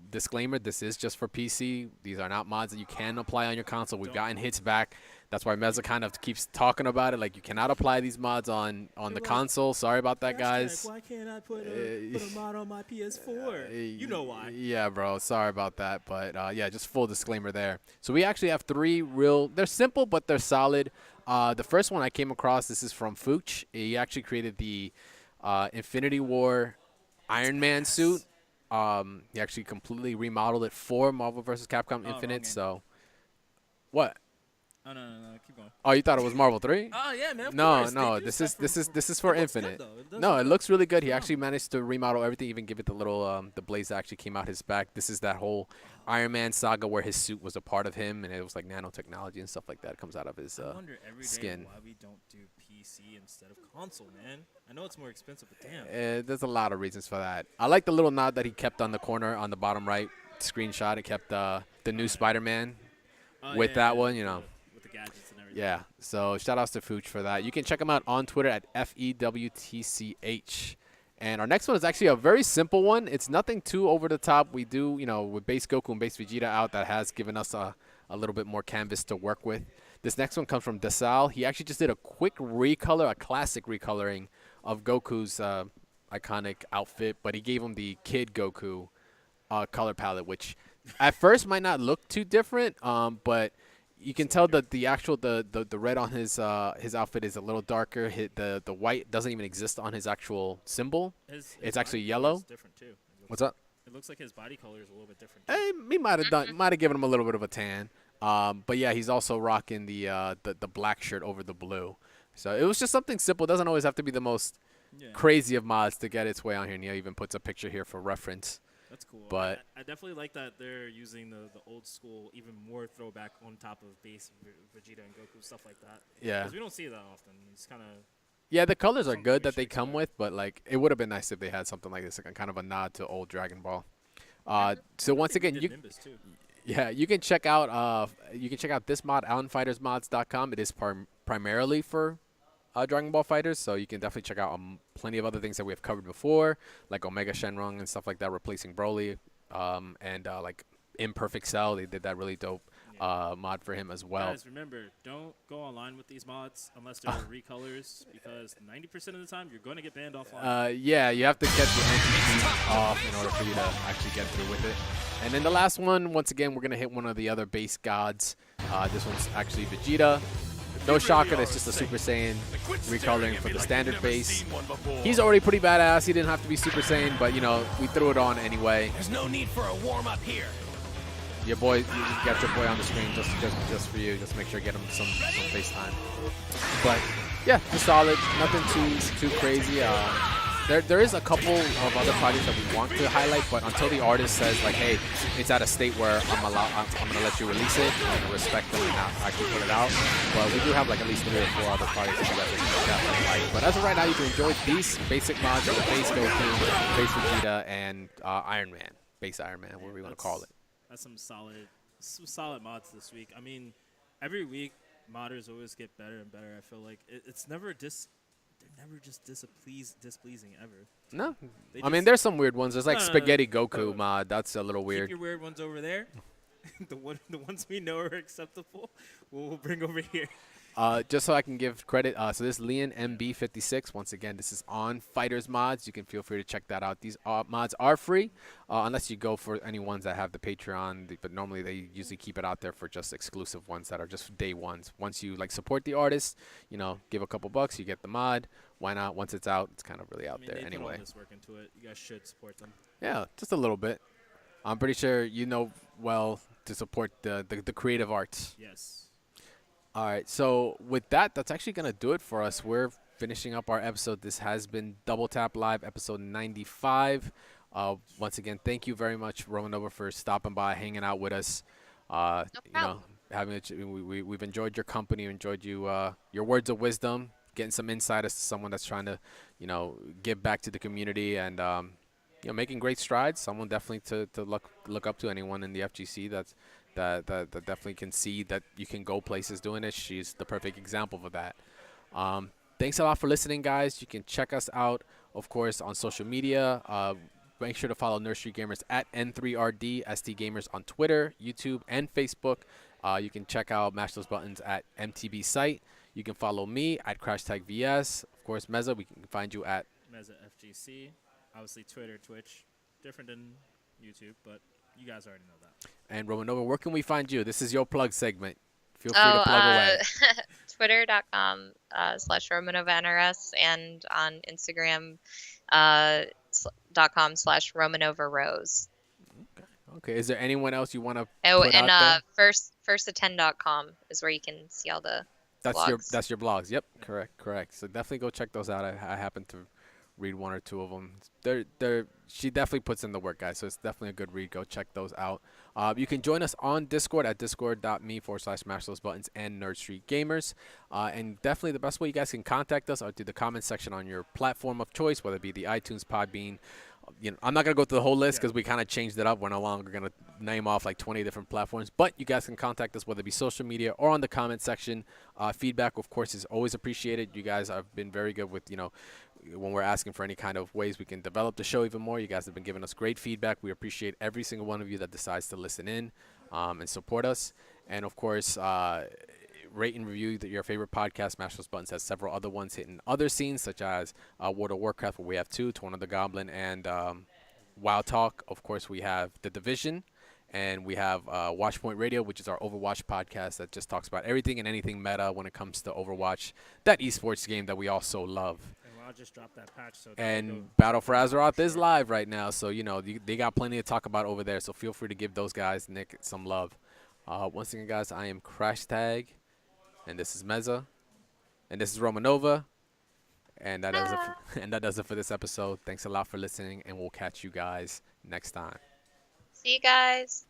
Disclaimer, this is just for PC. These are not mods that you can apply on your console. We've gotten hits back. That's why Meza kind of keeps talking about it. Like, you cannot apply these mods on the console. Sorry about that, guys. Why can't I put a mod on my PS4? You know why. Yeah, bro. Sorry about that. But, yeah, just full disclaimer there. So we actually have 3 real – they're simple, but they're solid. The first one I came across, this is from Fooch. He actually created the Infinity War Iron Man suit. He actually completely remodeled it for Marvel vs. Capcom Oh, wrong Infinite. game. So, what? Oh no, keep going. Oh, you thought it was Marvel 3? Oh yeah, man. Of No, course. They no. do This stuff is for it looks good, Infinite. though. It does No, look it good. looks really good. He Yeah. actually managed to remodel everything, even give it the little the blaze that actually came out his back. This is that whole Iron Man saga where his suit was a part of him, and it was like nanotechnology and stuff like that comes out of his I wonder every day skin. why we don't do PC instead of console, man. I know it's more expensive, but damn. There's a lot of reasons for that. I like the little nod that he kept on the corner on the bottom right screenshot. It kept the new Spider-Man Oh, with yeah, that yeah, one, you know. with the gadgets and everything. Yeah, so shout outs to Fooch for that. You can check him out on Twitter at FEWTCH. And our next one is actually a very simple one. It's nothing too over the top. We do, you know, with base Goku and base Vegeta out, that has given us a little bit more canvas to work with. This next one comes from Desal. He actually just did a quick recolor, a classic recoloring of Goku's iconic outfit, but he gave him the Kid Goku color palette, which at first might not look too different, but you can tell that the actual the red on his outfit is a little darker. The white doesn't even exist on his actual symbol. His It's actually body color yellow. is different too. What's up? It looks like his body color is a little bit different. He might have given him a little bit of a tan. But yeah, he's also rocking the black shirt over the blue. So it was just something simple. It doesn't always have to be the most Yeah. crazy of mods to get its way on here. Neil even puts a picture here for reference. That's cool. But I definitely like that they're using the old school, even more throwback on top of base Vegeta and Goku, stuff like that. yeah. Because we don't see it that often. It's kind of. Yeah, the colors are Something good we that they should come expect. with, but like it would have been nice if they had something like this, like a kind of a nod to old Dragon Ball. So once again, you Nimbus too. yeah, you can check out this mod onfightersmods.com. It is primarily for Dragon Ball Fighters, so you can definitely check out plenty of other things that we have covered before, like Omega Shenron and stuff like that, replacing Broly, and like Imperfect Cell. They did that really dope mod for him as well. Guys, remember, don't go online with these mods unless they're recolors, because 90% of the time you're going to get banned offline. Yeah, you have to get the entity off in order for you to actually get through with it. And then the last one, once again, we're going to hit one of the other base gods. This one's actually Vegeta. No shocker, that's just a Super Saiyan recoloring for the standard base. He's already pretty badass. He didn't have to be Super Saiyan, but, you know, we threw it on anyway. There's no need for a warm-up here. Your boy, you got your boy on the screen just for you. Just make sure you get him some FaceTime. But yeah, just solid. Nothing too crazy. There is a couple of other projects that we want to highlight, but until the artist says like, hey, it's at a state where I'm gonna let you release it, I'm gonna respect them and not actually put it out. But we do have like at least 3 or 4 other projects that you guys can definitely like. But as of right now, you can enjoy these basic mods of the base Goku, base Vegeta, and Iron Man, base Iron Man, whatever you want to call it. That's some solid mods this week. I mean, every week modders always get better and better. I feel like it's never they're never just displeasing ever. No, They I mean just- there's some weird ones. There's like No, Spaghetti no. Goku mod. That's a little Keep weird. your weird ones over there. The ones we know are acceptable, we'll bring over here. Just so I can give credit, so this Leon MB56, once again, this is on Fighters Mods. You can feel free to check that out. These mods are free, unless you go for any ones that have the Patreon, but normally they usually keep it out there for just exclusive ones that are just day ones. Once you like support the artist, you know, give a couple bucks, you get the mod. Why not? Once it's out, it's kind of really out I mean, there they put anyway. all this work into it. You guys should support them. Yeah, just a little bit. I'm pretty sure you know well to support the creative arts. Yes. All right, so with that, that's actually going to do it for us. We're finishing up our episode. This has been Double Tap Live, episode 95. Once again, thank you very much, Romanova, for stopping by, hanging out with us. No You know, we've enjoyed your company, enjoyed your words of wisdom, getting some insight as to someone that's trying to, you know, give back to the community and you know, making great strides. Someone definitely to look up to. Anyone in the FGC that definitely can see that you can go places doing it. She's the perfect example of that. Thanks a lot for listening, guys. You can check us out, of course, on social media. Make sure to follow Nursery Gamers at N3RD, ST Gamers on Twitter, YouTube, and Facebook. You can check out Mash Those Buttons at MTB Site. You can follow me at CrashTagVS. Of course, Meza, we can find you at Meza FGC. Obviously, Twitter, Twitch, different than YouTube, but you guys already know that. and Romanova. Where can we find you? This is your plug segment. Feel free to plug away. Twitter.com/RomanovanRS and on Instagram .com/RomanovanRose. Okay. Is there anyone else you want to Oh, put and out there? firstattend.com is where you can see all the blogs. That's your blogs. Yep, correct. So definitely go check those out. I happen to read one or two of them. She definitely puts in the work, guys. So it's definitely a good read. Go check those out. You can join us on Discord at discord.me/smash those buttons and Nerd Street Gamers. And definitely the best way you guys can contact us are through the comment section on your platform of choice, whether it be the iTunes, Podbean. I'm not going to go through the whole list because we kind of changed it up. We're no longer going to name off like 20 different platforms. But you guys can contact us, whether it be social media or on the comment section. Feedback, of course, is always appreciated. You guys have been very good with, when we're asking for any kind of ways we can develop the show even more. You guys have been giving us great feedback. We appreciate every single one of you that decides to listen in and support us. And, of course, rate and review your favorite podcast. Smash Those Buttons has several other ones hitting other scenes, such as World of Warcraft, where we have two, Torn of the Goblin, and WoW Talk. Of course, we have The Division, and we have Watchpoint Radio, which is our Overwatch podcast that just talks about everything and anything meta when it comes to Overwatch, that esports game that we all so love. And WoW just dropped that patch, so And Battle for Azeroth is live right now, so they got plenty to talk about over there. So feel free to give those guys, Nick, some love. Once again, guys, I am Crash Tag. And this is Meza. And this is Romanova. And that does it for this episode. Thanks a lot for listening, and we'll catch you guys next time. See you guys.